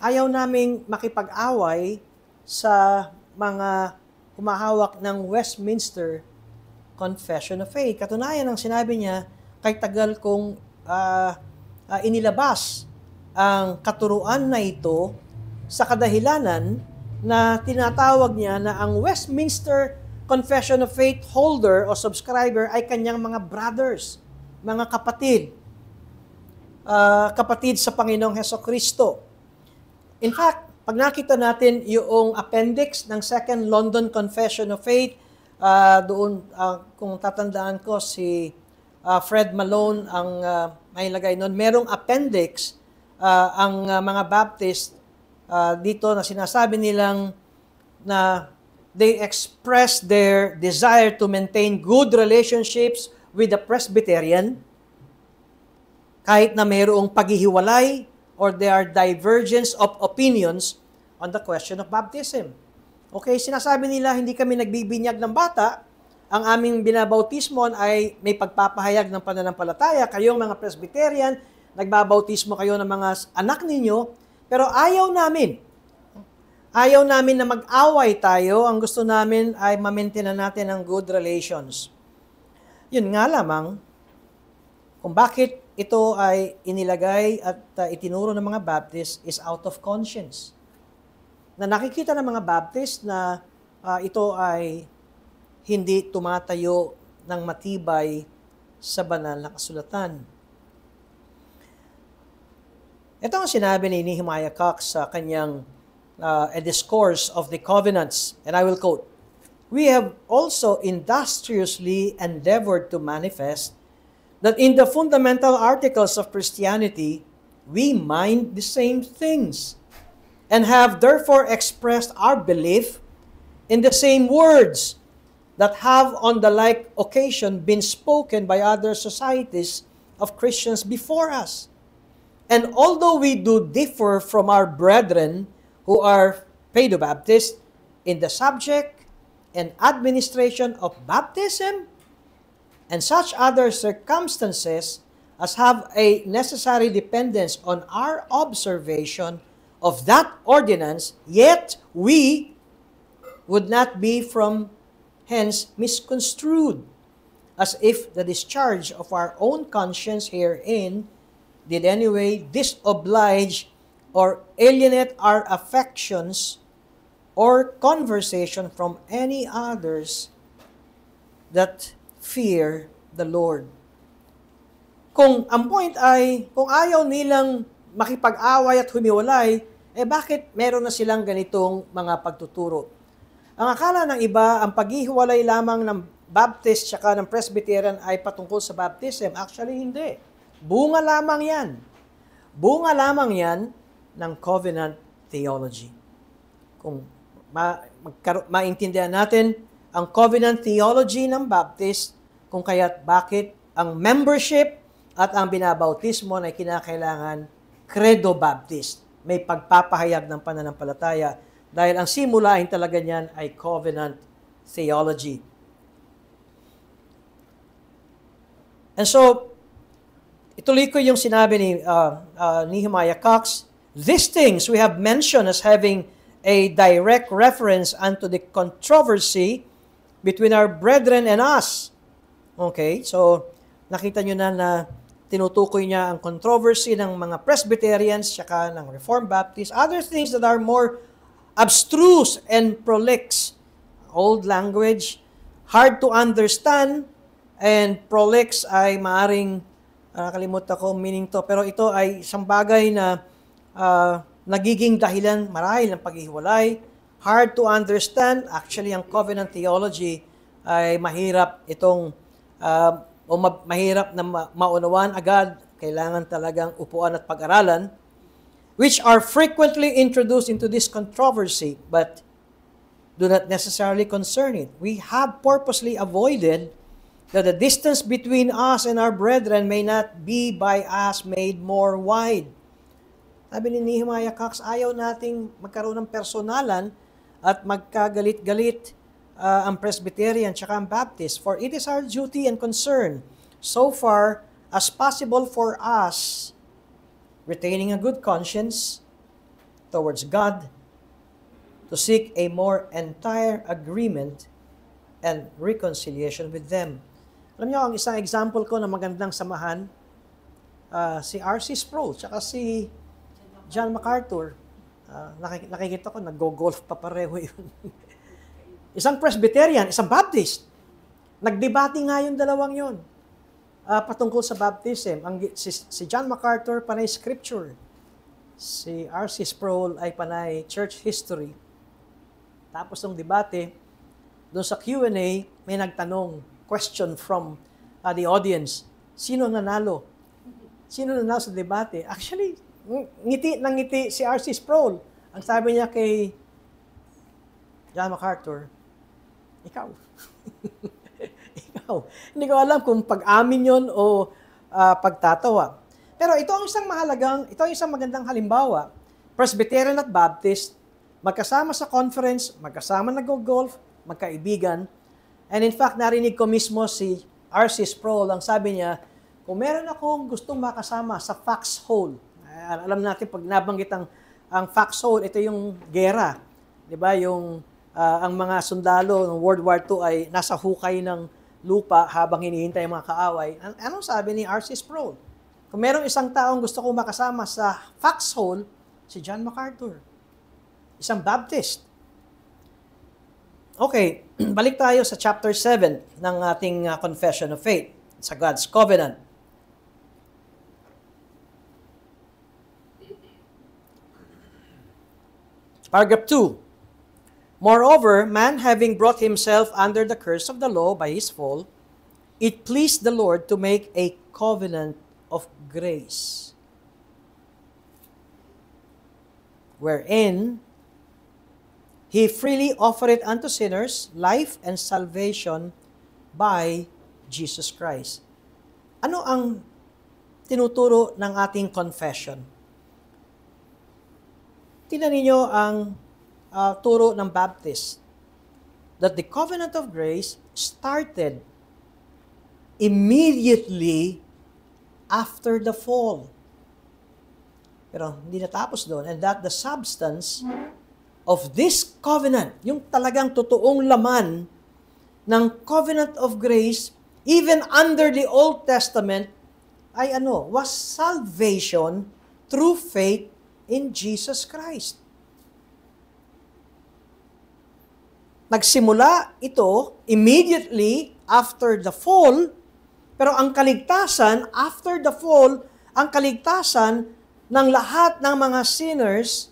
Speaker 1: Ayaw naming makipag-away sa mga humahawak ng Westminster Confession of Faith. Katunayan ang sinabi niya, kay tagal kong inilabas ang katuruan na ito sa kadahilanan na tinatawag niya na ang Westminster Confession of Faith holder o subscriber ay kanyang mga brothers, mga kapatid sa Panginoong Hesukristo. In fact, pag nakita natin yung appendix ng Second London Confession of Faith, doon, kung tatandaan ko, si Fred Malone ang may lagay noon, merong appendix ang mga Baptist dito na sinasabi nilang na they express their desire to maintain good relationships with the Presbyterian, kahit na mayroong paghihiwalay or there are divergence of opinions on the question of baptism. Okay, sinasabi nila, hindi kami nagbibinyag ng bata, ang aming binabautismo ay may pagpapahayag ng pananampalataya, kayong mga Presbyterian, nagbabautismo kayo ng mga anak ninyo, pero ayaw namin na mag-away tayo, ang gusto namin ay ma-maintain natin ang good relations. Yun nga lamang, kung bakit ito ay inilagay at itinuro ng mga Baptist is out of conscience. Na nakikita ng mga Baptist na ito ay hindi tumatayo ng matibay sa banal na kasulatan. Ito ang sinabi ni Nehemiah Cox sa kanyang A Discourse of the Covenants, and I will quote, "We have also industriously endeavored to manifest that in the fundamental articles of Christianity, we mind the same things, and have therefore expressed our belief in the same words that have on the like occasion been spoken by other societies of Christians before us. And although we do differ from our brethren who are Paedo-Baptists in the subject and administration of baptism and such other circumstances as have a necessary dependence on our observation of that ordinance, yet we would not be from hence misconstrued, as if the discharge of our own conscience herein did anyway disoblige or alienate our affections or conversation from any others that fear the Lord." Kung ang point ay, kung ayaw nilang makipag-away at humiwalay, bakit meron na silang ganitong mga pagtuturo? Ang akala ng iba, ang paghihiwalay lamang ng Baptist tsaka ng Presbyterian ay patungkol sa baptism. Actually, hindi. Bunga lamang yan. Bunga lamang yan ng covenant theology. Kung maintindihan natin ang covenant theology ng Baptist, kung kaya't bakit ang membership at ang binabautismo ay kinakailangan credo Baptist. May pagpapahayag ng pananampalataya dahil ang simulain talaga niyan ay covenant theology. And so, ituloy ko yung sinabi ni Nehemiah Cox, "These things we have mentioned as having a direct reference unto the controversy between our brethren and us." Okay, so nakita nyo na tinutukoy niya ang controversy ng mga Presbyterians tsaka ng Reformed Baptists. Other things that are more abstruse and prolix. Old language, hard to understand, and prolix ay maaring, nakalimutan ko meaning to, pero ito ay isang bagay na nagiging dahilan marahil ng paghihiwalay. Hard to understand. Actually, ang covenant theology ay mahirap itong mahirap na maunawan agad. Kailangan talagang upuan at pag-aralan, which are frequently introduced into this controversy, but do not necessarily concern it. We have purposely avoided that the distance between us and our brethren may not be by us made more wide. Sabi ni Nehemiah Cox, ayaw nating magkaroon ng personalan at magkagalit-galit ang Presbyterian tsaka ang Baptist, for it is our duty and concern, so far as possible for us, retaining a good conscience towards God, to seek a more entire agreement and reconciliation with them. Alam niyo, ang isang example ko na magandang samahan, si R.C. Sproul, tsaka si John MacArthur. Nakikita ko, nag-go-golf pa pareho yun. Isang Presbyterian, isang Baptist. Nagdebate nga yung dalawang yun. Patungkol sa baptism. Si John MacArthur, panay scripture. Si R.C. Sproul ay panay church history. Tapos ng debate, doon sa Q&A, may nagtanong, question from the audience, sino nanalo? Sino nanalo sa debate? Actually, ngiti si R.C. Sproul. Ang sabi niya kay John MacArthur, ikaw. Now, hindi ko alam kung pag-amin yun o pagtatawa. Pero ito ang isang magandang halimbawa. Presbyterian at Baptist, magkasama sa conference, magkasama nag-golf, magkaibigan. And in fact, narinig ko mismo si R.C. Sproul, ang sabi niya, kung meron akong gustong makasama sa foxhole, alam natin pag nabanggit ang foxhole, ito yung gera. Di ba? Ang mga sundalo ng World War II ay nasa hukay ng lupa habang hinihintay ang mga kaaway. Anong sabi ni R.C. Sproul? Kung merong isang taong gusto kong makasama sa foxhole, si John MacArthur. Isang Baptist. Okay, balik tayo sa chapter 7 ng ating Confession of Faith, sa God's Covenant. Paragraph 2. Moreover, man having brought himself under the curse of the law by his fall, it pleased the Lord to make a covenant of grace, wherein he freely offered it unto sinners life and salvation by Jesus Christ. Ano ang tinuturo ng ating confession? Tingnan ninyo ang turo ng Baptist, that the covenant of grace started immediately after the fall. Pero hindi natapos doon. And that the substance of this covenant, yung talagang totoong laman ng covenant of grace, even under the Old Testament, ay was salvation through faith in Jesus Christ. Nagsimula ito immediately after the fall, pero ang kaligtasan, after the fall, ang kaligtasan ng lahat ng mga sinners,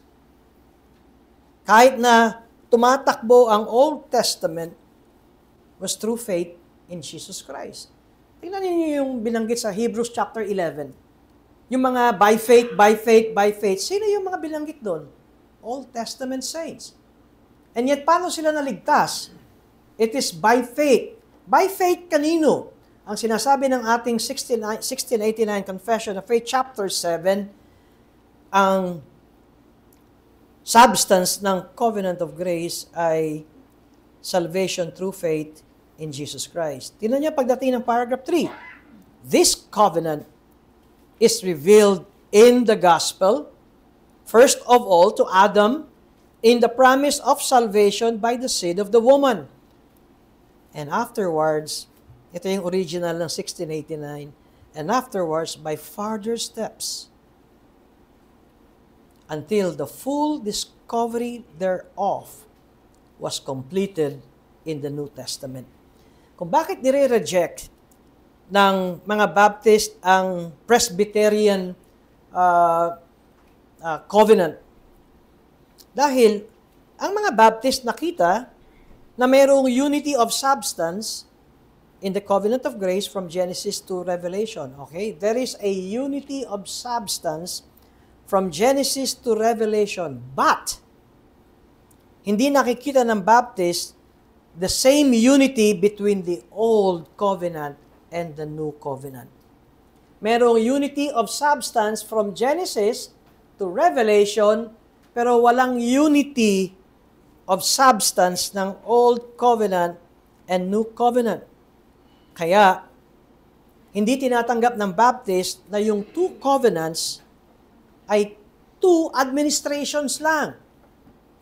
Speaker 1: kahit na tumatakbo ang Old Testament, was through faith in Jesus Christ. Tingnan niyo yung binanggit sa Hebrews chapter 11. Yung mga by faith, by faith, by faith. Sino yung mga binanggit doon? Old Testament saints. And yet, paano sila naligtas? It is by faith. By faith kanino? Ang sinasabi ng ating 1689 Confession of Faith, chapter 7, ang substance ng covenant of grace ay salvation through faith in Jesus Christ. Tingnan niyo pagdating ng paragraph 3. This covenant is revealed in the gospel, first of all to Adam, in the promise of salvation by the seed of the woman. And afterwards, ito yung original ng 1689, and afterwards by further steps until the full discovery thereof was completed in the New Testament. Kung bakit nire-reject ng mga Baptist ang Presbyterian covenant? Dahil ang mga Baptist nakita na mayroong unity of substance in the covenant of grace from Genesis to Revelation. Okay? There is a unity of substance from Genesis to Revelation. But, hindi nakikita ng Baptist the same unity between the Old Covenant and the New Covenant. Merong unity of substance from Genesis to Revelation, pero walang unity of substance ng Old Covenant and New Covenant. Kaya, hindi tinatanggap ng Baptist na yung two covenants ay two administrations lang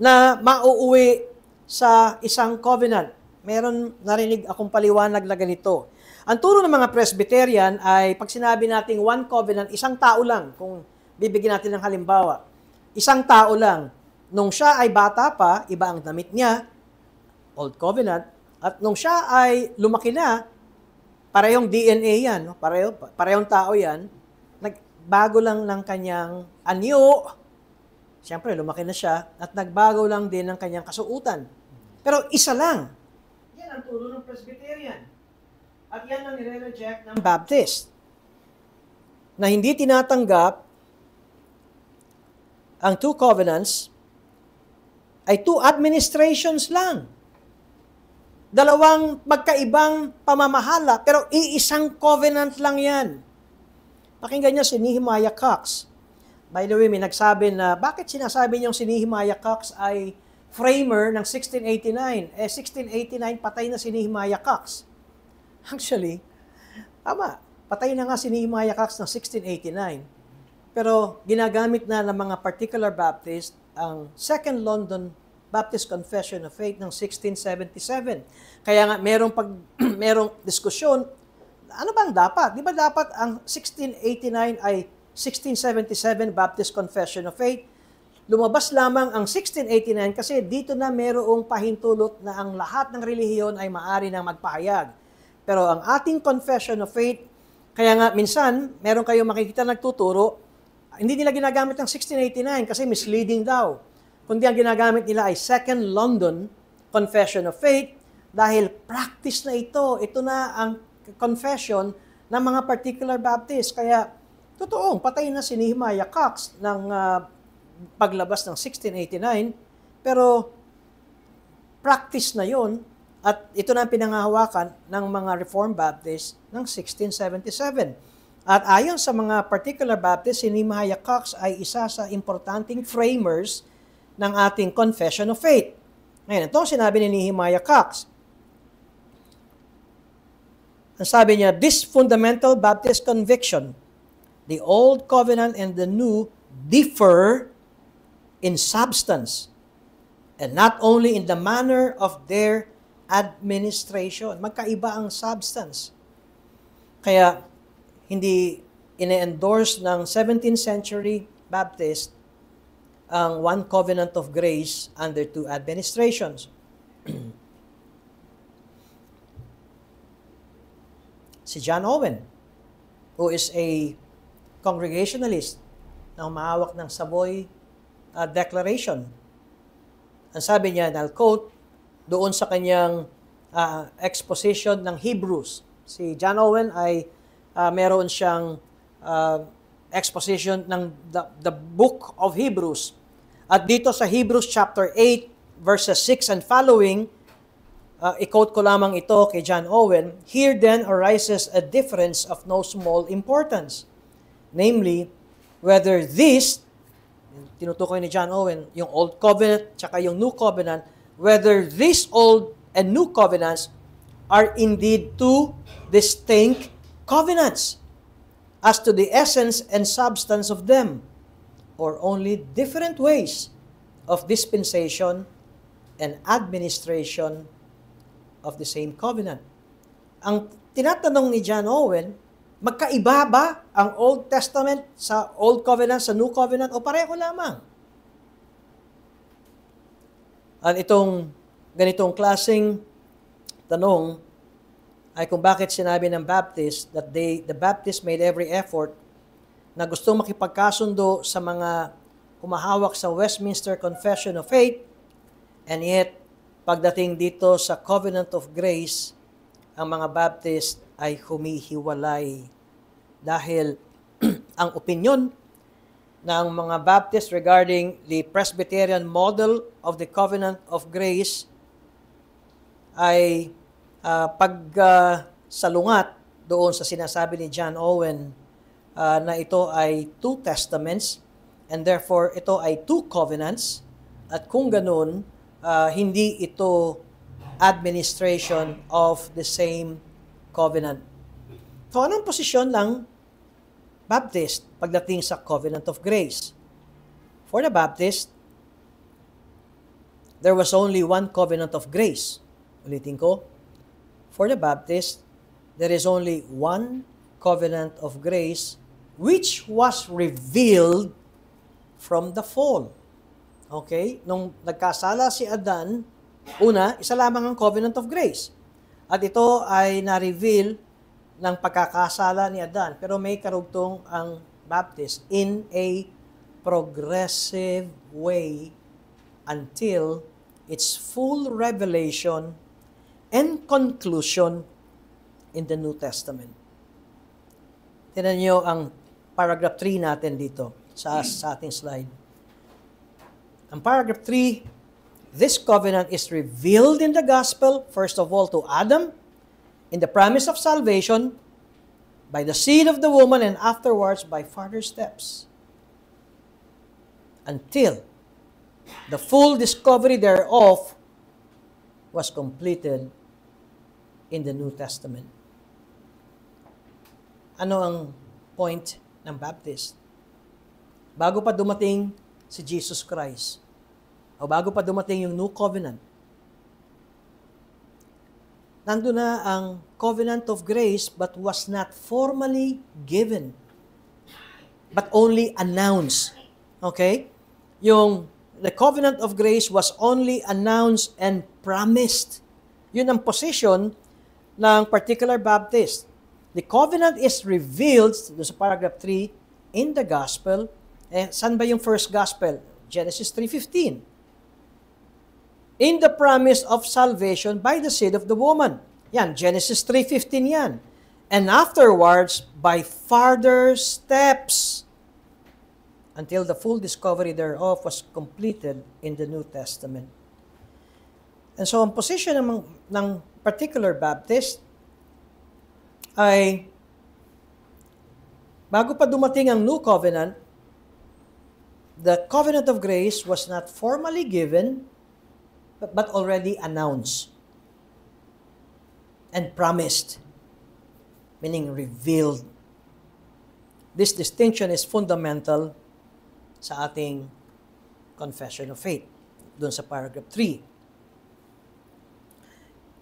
Speaker 1: na mauuwi sa isang covenant. Meron narinig akong paliwanag na ganito. Ang turo ng mga Presbyterian ay pag sinabi nating one covenant, isang tao lang. Kung bibigyan natin ng halimbawa, isang tao lang. Nung siya ay bata pa, iba ang damit niya, Old Covenant, at nung siya ay lumaki na, parehong DNA yan, no? Parehong tao yan, nagbago lang ng kanyang anyo, siyempre lumaki na siya, at nagbago lang din ng kanyang kasuutan. Pero isa lang. Yan ang turo ng Presbyterian. At yan ang nire-reject ng Baptist. Na hindi tinatanggap ang two covenants ay two administrations lang. Dalawang magkaibang pamamahala, pero iisang covenant lang yan. Pakinggan niyo si Nehemiah Cox. By the way, may nagsabi na, bakit sinasabi niyong si Nehemiah Cox ay framer ng 1689? 1689, patay na si Nehemiah Cox. Actually, tama, patay na nga si Nehemiah Cox ng 1689. Pero ginagamit na ng mga particular Baptist ang Second London Baptist Confession of Faith ng 1677. Kaya nga merong diskusyon, ano bang dapat? Di ba dapat ang 1689 ay 1677 Baptist Confession of Faith? Lumabas lamang ang 1689 kasi dito na merong pahintulot na ang lahat ng relihiyon ay maaari nang magpahayag. Pero ang ating Confession of Faith, kaya nga minsan, meron kayong makikita nagtuturo, hindi nila ginagamit ng 1689 kasi misleading daw. Kundi ang ginagamit nila ay Second London Confession of Faith dahil practice na ito. Ito na ang confession ng mga particular Baptist. Kaya, totoong, patay na si Nehemiah Cox ng paglabas ng 1689, pero practice na yon at ito na ang pinangahawakan ng mga Reformed Baptist ng 1677. At ayon sa mga particular Baptist, si Nehemiah Cox ay isa sa importanteng framers ng ating Confession of Faith. Ngayon, ito ang sinabi ni Nehemiah Cox. Ang sabi niya, this fundamental Baptist conviction, the Old Covenant and the New differ in substance and not only in the manner of their administration. Magkaiba ang substance. Kaya, hindi ine-endorse ng 17th century Baptist ang one covenant of grace under two administrations. Si John Owen, who is a Congregationalist na humahawak ng Savoy Declaration, ang sabi niya, and I'll quote, doon sa kanyang exposition ng Hebrews. Si John Owen ay meron siyang exposition ng the book of Hebrews. At dito sa Hebrews chapter 8, verses 6 and following, i-quote ko lamang ito kay John Owen, here then arises a difference of no small importance. Namely, whether this, tinutukoy ni John Owen, yung Old Covenant tsaka yung New Covenant, whether this Old and New Covenants are indeed two distinct covenants as to the essence and substance of them, or only different ways of dispensation and administration of the same covenant. Ang tinatanong ni John Owen, magkaiba ba ang Old Testament sa Old Covenant, sa New Covenant, o pareho lamang? At itong ganitong klaseng tanong ay kung bakit sinabi ng Baptist that the Baptist made every effort na gustong makipagkasundo sa mga humahawak sa Westminster Confession of Faith, and yet, pagdating dito sa Covenant of Grace, ang mga Baptist ay humihiwalay. Dahil ang opinion ng mga Baptist regarding the Presbyterian model of the Covenant of Grace ay pagsalungat doon sa sinasabi ni John Owen na ito ay two testaments and therefore ito ay two covenants at kung ganun, hindi ito administration of the same covenant. So anong posisyon lang Baptist pagdating sa Covenant of Grace? For the Baptist, there was only one covenant of grace. Ulitin ko. For the Baptist, there is only one covenant of grace which was revealed from the fall. Okay? Nung nagkasala si Adan, una, isa lamang ang covenant of grace. At ito ay na-reveal ng pagkakasala ni Adan. Pero may karugtong ang Baptist in a progressive way until its full revelation and conclusion in the New Testament. Tingnan niyo ang paragraph 3 natin dito sa ating slide. Ang paragraph 3 this covenant is revealed in the gospel, first of all to Adam, in the promise of salvation, by the seed of the woman, and afterwards by further steps, until the full discovery thereof was completed in the New Testament. Ano ang point ng Baptist? Bago pa dumating si Jesus Christ, o bago pa dumating yung New Covenant, nandun na ang Covenant of Grace but was not formally given, but only announced. Okay? The Covenant of Grace was only announced and promised. Yun ang position ng particular Baptist. The covenant is revealed, sa paragraph 3, in the gospel. Saan ba yung first gospel? Genesis 3:15. In the promise of salvation by the seed of the woman. Yan, Genesis 3:15 yan. And afterwards, by further steps, until the full discovery thereof was completed in the New Testament. And so, ang position ng particular Baptist ay, bago pa dumating ang New Covenant, the Covenant of Grace was not formally given, but already announced and promised, meaning revealed. This distinction is fundamental sa ating confession of faith, doon sa paragraph 3.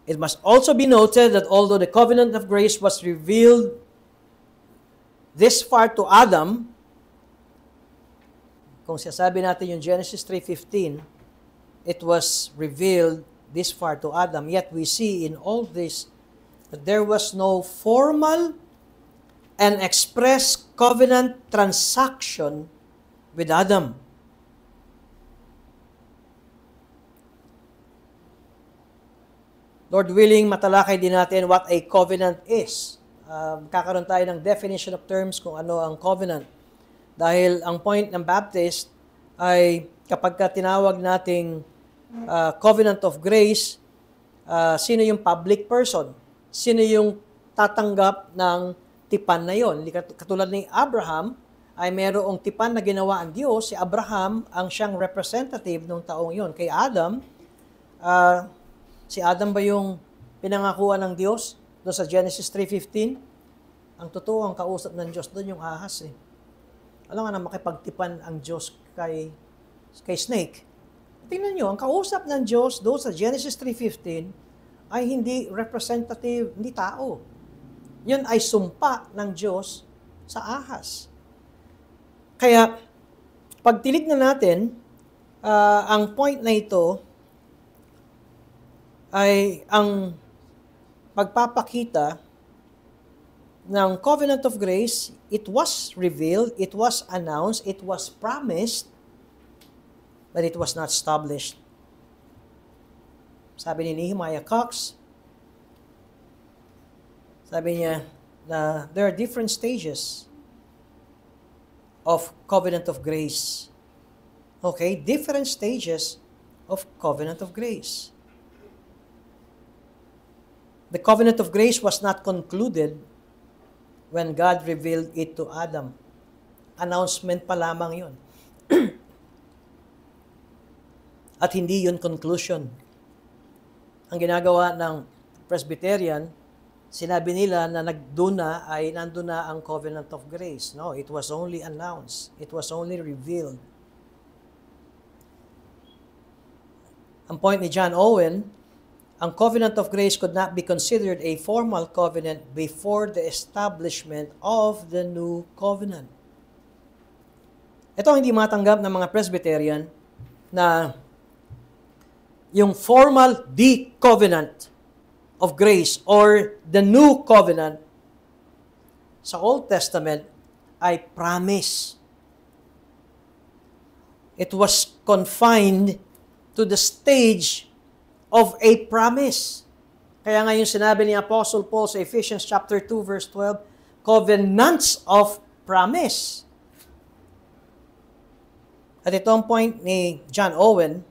Speaker 1: It must also be noted that although the covenant of grace was revealed this far to Adam, kung sasabi natin yung Genesis 3:15, it was revealed this far to Adam, yet we see in all this that there was no formal and express covenant transaction with Adam. Lord willing, matalakay din natin what a covenant is. Kakaroon tayo ng definition of terms kung ano ang covenant. Dahil ang point ng Baptist ay kapag tinawag nating covenant of grace, sino yung public person? Sino yung tatanggap ng tipan na yon? Katulad ni Abraham, ay mayroong tipan na ginawa ang Diyos. Si Abraham ang siyang representative ng taong yon. Kay Adam, si Adam ba yung pinangakuan ng Diyos doon sa Genesis 3:15? Ang totoo, ang kausap ng Diyos doon yung ahas eh. Alam nga na makipagtipan ang Diyos kay snake. Tingnan nyo, ang kausap ng Diyos doon sa Genesis 3:15 ay hindi representative, hindi tao. Yun ay sumpa ng Diyos sa ahas. Kaya, pag tinignan natin, ang point na ito ay ang pagpapakita ng covenant of grace. It was revealed, it was announced, it was promised, but it was not established. Sabi ni Nehemiah Cox, sabi niya na there are different stages of covenant of grace. Okay, different stages of covenant of grace. The covenant of grace was not concluded when God revealed it to Adam. Announcement pa lamang yun. At hindi yun conclusion. Ang ginagawa ng Presbyterian, sinabi nila na nandun na ang covenant of grace. No, it was only announced. It was only revealed. Ang point ni John Owen, ang covenant of grace could not be considered a formal covenant before the establishment of the new covenant. Ito ang hindi matanggap ng mga Presbyterian na yung formal the covenant of grace or the new covenant sa Old Testament ay promise. It was confined to the stage of a promise. Kaya nga yung sinabi ni Apostle Paul sa Ephesians chapter 2 verse 12, covenants of promise. At ito ang point ni John Owen,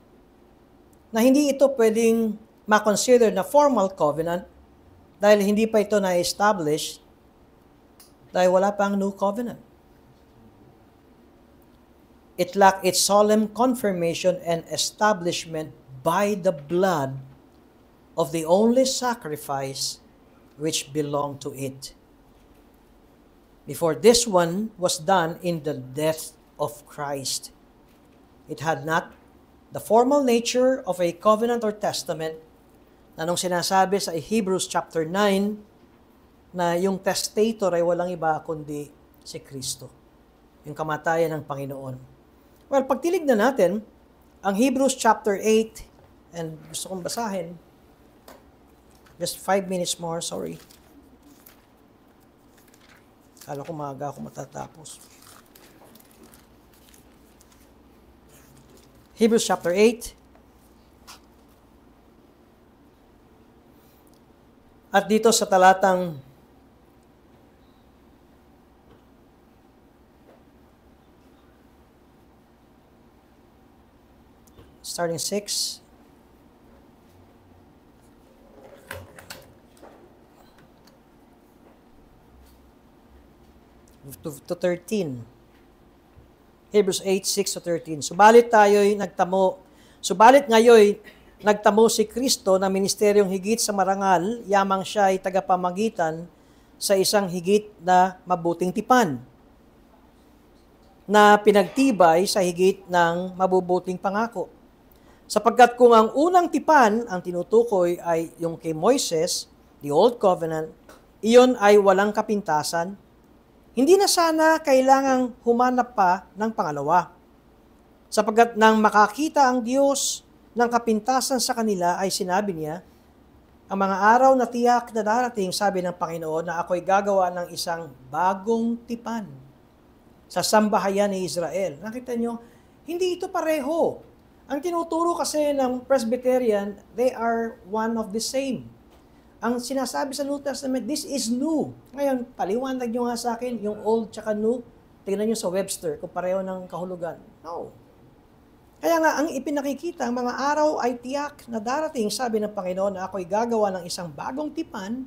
Speaker 1: na hindi ito pwedeng ma-consider na formal covenant dahil hindi pa ito na-establish dahil wala pang new covenant. It lacked its solemn confirmation and establishment by the blood of the only sacrifice which belonged to it. Before this one was done in the death of Christ, it had not the formal nature of a covenant or testament na nung sinasabi sa Hebrews chapter 9 na yung testator ay walang iba kundi si Kristo, yung kamatayan ng Panginoon. Well, pagtilig na natin ang Hebrews chapter 8, and gusto kong basahin, just 5 minutes more, sorry. Kala ko maaga ako matatapos. Hebrews chapter 8. At dito sa talatang starting 6, to 13. Hebrews 8, 6 to 13. Subalit ngayon nagtamo si Kristo na ministeryong higit sa marangal, yamang siya ay tagapamagitan sa isang higit na mabuting tipan, na pinagtibay sa higit ng mabubuting pangako. Sapagkat kung ang unang tipan ang tinutukoy ay yung kay Moises, the Old Covenant, iyon ay walang kapintasan, hindi na sana kailangang humanap pa ng pangalawa. Sapagkat nang makakita ang Diyos ng kapintasan sa kanila ay sinabi niya, ang mga araw na tiyak na darating, sabi ng Panginoon, na ako'y gagawa ng isang bagong tipan sa sambahayan ni Israel. Nakita nyo, hindi ito pareho. Ang tinuturo kasi ng Presbyterian, they are one of the same. Ang sinasabi sa New Testament, this is new. Ngayon, paliwanag nyo nga sa akin, yung old tsaka new, tingnan nyo sa Webster, kung pareho ng kahulugan. No. Kaya nga, ang ipinakikita, ang mga araw ay tiyak na darating, sabi ng Panginoon, na ako'y gagawa ng isang bagong tipan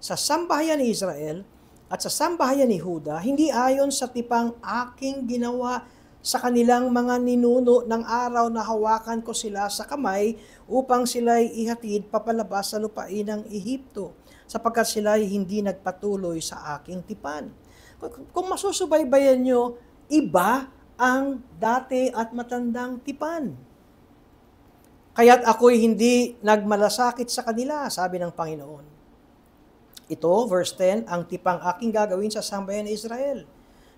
Speaker 1: sa sambahayan ni Israel at sa sambahayan ni Huda, hindi ayon sa tipang aking ginawa sa kanilang mga ninuno ng araw na hawakan ko sila sa kamay upang sila'y ihatid papalabas sa lupain ng Ehipto, sapagkat sila'y hindi nagpatuloy sa aking tipan. Kung masusubaybayan nyo, iba ang dati at matandang tipan. Kaya't ako'y hindi nagmalasakit sa kanila, sabi ng Panginoon. Ito, verse 10, ang tipang aking gagawin sa sambayan ng Israel.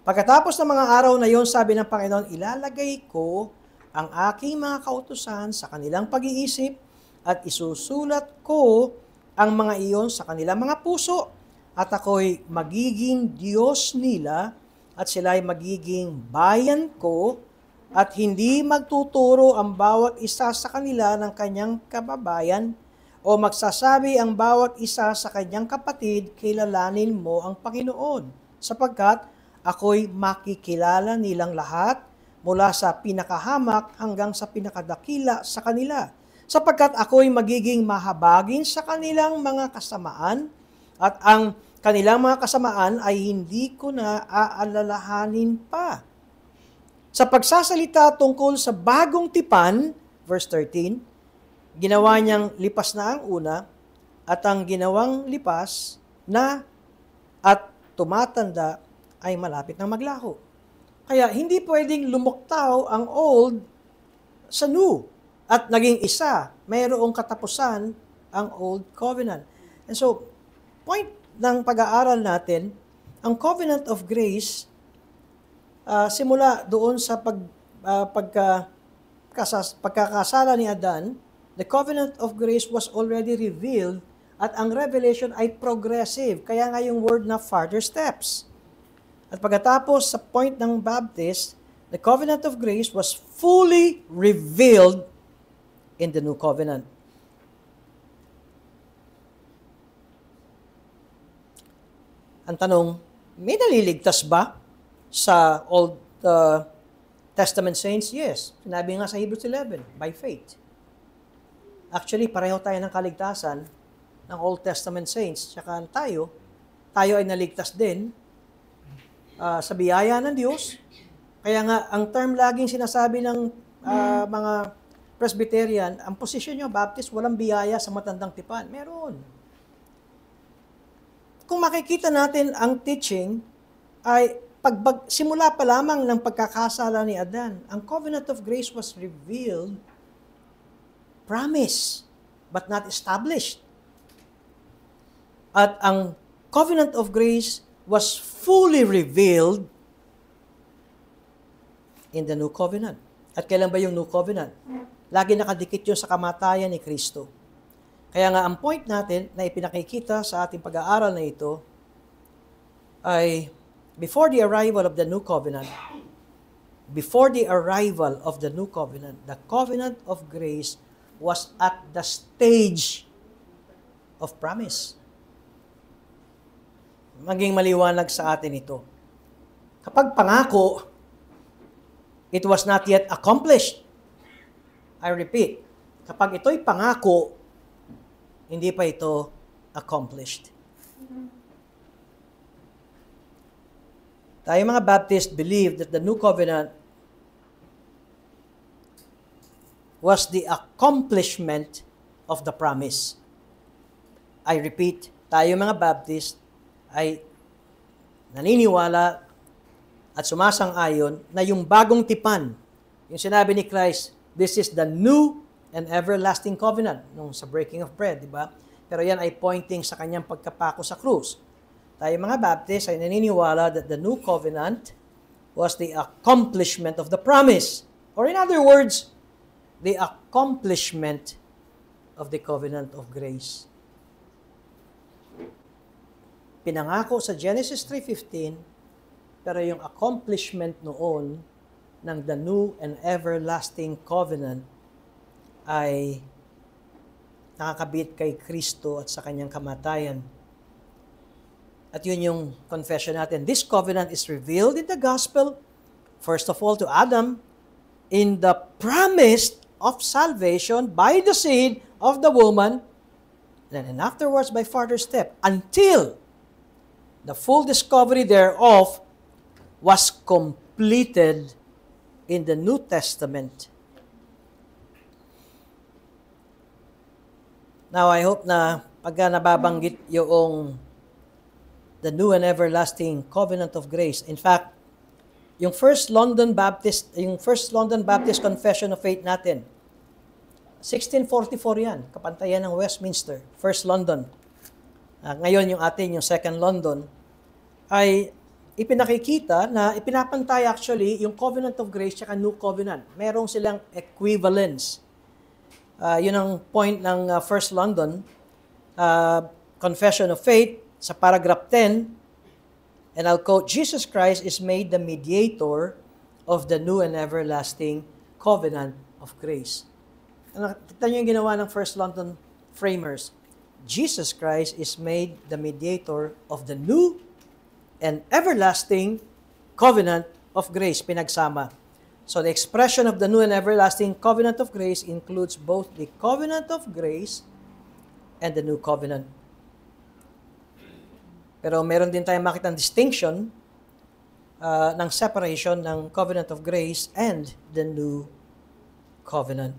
Speaker 1: Pagkatapos ng mga araw na yon, sabi ng Panginoon, ilalagay ko ang aking mga kautusan sa kanilang pag-iisip at isusulat ko ang mga iyon sa kanilang mga puso at ako'y magiging Diyos nila at sila'y magiging bayan ko at hindi magtuturo ang bawat isa sa kanila ng kanyang kababayan o magsasabi ang bawat isa sa kanyang kapatid, kilalanin mo ang Panginoon, sapagkat ako'y makikilala nilang lahat mula sa pinakahamak hanggang sa pinakadakila sa kanila, sapagkat ako'y magiging mahabagin sa kanilang mga kasamaan at ang kanilang mga kasamaan ay hindi ko na aalalahanin pa. Sa pagsasalita tungkol sa bagong tipan, verse 13, ginawa niyang lipas na ang una at ang ginawang lipas na at tumatanda ay malapit na maglaho. Kaya hindi pwedeng lumuktaw ang old sa new at naging isa. Mayroong katapusan ang old covenant. And so, point ng pag-aaral natin, ang covenant of grace, simula doon sa pagkakasala ni Adan, the covenant of grace was already revealed at ang revelation ay progressive. Kaya nga yung word na further steps. At pagkatapos sa point ng Baptist, the covenant of grace was fully revealed in the new covenant. Ang tanong, may naliligtas ba sa Old Testament saints? Yes. Sinabi nga sa Hebrews 11, by faith. Actually, pareho tayo ng kaligtasan ng Old Testament saints. Tsaka tayo ay naligtas din sa biyaya ng Diyos. Kaya nga, ang term laging sinasabi ng mga Presbyterian, ang posisyon nyo, Baptist, walang biyaya sa matandang tipan. Meron. Kung makikita natin ang teaching, ay simula pa lamang ng pagkakasala ni Adan, ang covenant of grace was revealed, promise, but not established. At ang covenant of grace was fully revealed in the new covenant. At kailan ba yung new covenant? Lagi nakadikit yun sa kamatayan ni Kristo. Kaya nga ang point natin na ipinakikita sa ating pag-aaral na ito ay before the arrival of the new covenant, the covenant of grace was at the stage of promise. Maging maliwanag sa atin ito. Kapag pangako, it was not yet accomplished. I repeat, kapag ito'y pangako, hindi pa ito accomplished. Tayo mga Baptist believe that the new covenant was the accomplishment of the promise. I repeat, tayo mga Baptist ay naniniwala at sumasang-ayon na yung bagong tipan, yung sinabi ni Christ, this is the new and everlasting covenant, nung sa breaking of bread, di ba? Pero yan ay pointing sa kanyang pagkapako sa krus. Tayo mga Baptist ay naniniwala that the new covenant was the accomplishment of the promise. Or in other words, the accomplishment of the covenant of grace. Pinangako sa Genesis 3:15, pero yung accomplishment noon ng the new and everlasting covenant ay nakakabit kay Kristo at sa kanyang kamatayan. At yun yung confession natin. This covenant is revealed in the gospel, first of all to Adam, in the promise of salvation by the seed of the woman, and afterwards by further step, until the full discovery thereof was completed in the New Testament. Now, I hope na pagka nababanggit yung the new and everlasting covenant of grace. In fact, yung First London Baptist Confession of Faith natin, 1644 yan, kapantayan ng Westminster, First London. Ngayon yung atin, yung Second London, ay ipinakikita na ipinapantay actually yung covenant of grace at new covenant. Merong silang equivalence. Yun ang point ng First London Confession of Faith sa paragraph 10, and I'll quote, Jesus Christ is made the mediator of the new and everlasting covenant of grace. Tignan nyo yung ginawa ng First London framers. Jesus Christ is made the mediator of the new and everlasting covenant of grace, pinagsama. So the expression of the new and everlasting covenant of grace includes both the covenant of grace and the new covenant. Pero meron din tayong makitang distinction ng separation ng covenant of grace and the new covenant.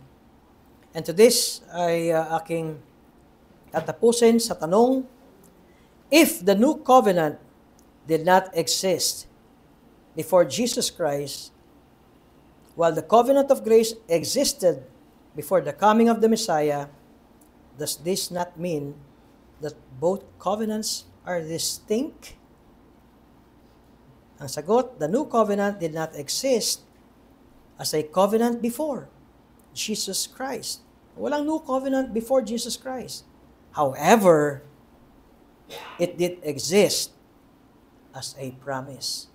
Speaker 1: And to this ay aking tatapusin sa tanong, if the new covenant did not exist before Jesus Christ, while the covenant of grace existed before the coming of the Messiah, does this not mean that both covenants are distinct? Ang sagot, the new covenant did not exist as a covenant before Jesus Christ. Walang new covenant before Jesus Christ. However, it did exist as a promise.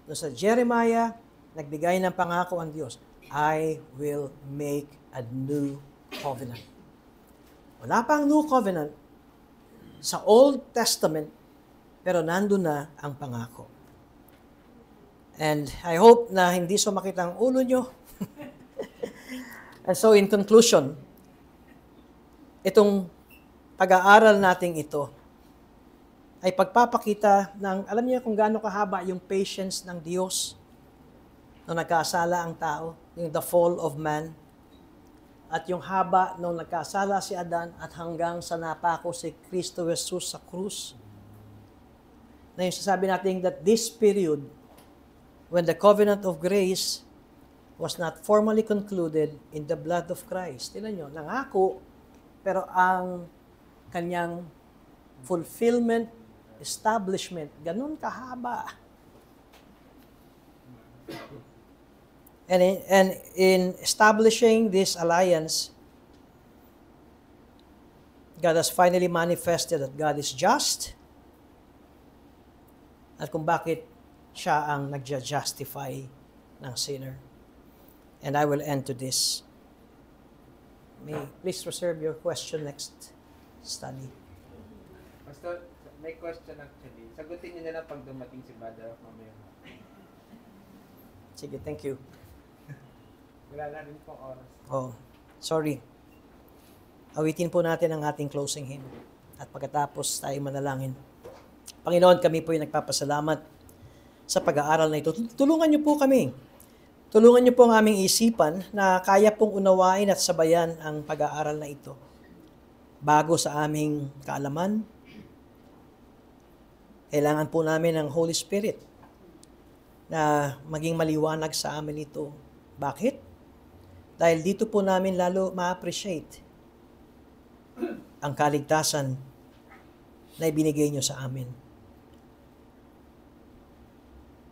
Speaker 1: Doon sa Jeremiah, nagbigay ng pangako ang Diyos, I will make a new covenant. Wala pang new covenant sa Old Testament, pero nandun na ang pangako. And I hope na hindi sumakit ang ulo nyo. And so in conclusion, itong pag-aaral nating ito ay pagpapakita ng, alam niyo kung gaano kahaba yung patience ng Diyos nung nagkasala ang tao, yung the fall of man, at yung haba nung nagkasala si Adan at hanggang sa napako si Kristo Jesus sa krus. Na yung sasabi natin that this period, when the covenant of grace was not formally concluded in the blood of Christ. Tingnan nyo, nangako, pero ang kanyang fulfillment, establishment, ganun kahaba. And in establishing this alliance, God has finally manifested that God is just at kung bakit siya ang nagja-justify ng sinner. And I will end to this. Please reserve your question next study.
Speaker 2: Pastor, may question actually. Sagutin niyo na lang pag dumating si Brother mamaya.
Speaker 1: Sige, thank you.
Speaker 2: Wala na rin pong oras.
Speaker 1: Oh, sorry. Awitin po natin ang ating closing hymn. At pagkatapos tayo manalangin. Panginoon, kami po ay nagpapasalamat sa pag-aaral na ito. Tulungan niyo po kami. Tulungan niyo po ang aming isipan na kaya pong unawain at sabayan ang pag-aaral na ito. Bago sa aming kaalaman, kailangan po namin ng Holy Spirit na maging maliwanag sa amin ito. Bakit? Dahil dito po namin lalo ma-appreciate ang kaligtasan na ibinigay niyo sa amin.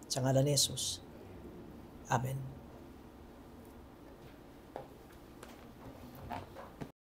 Speaker 1: Sa ngalan ni Jesus. Amen.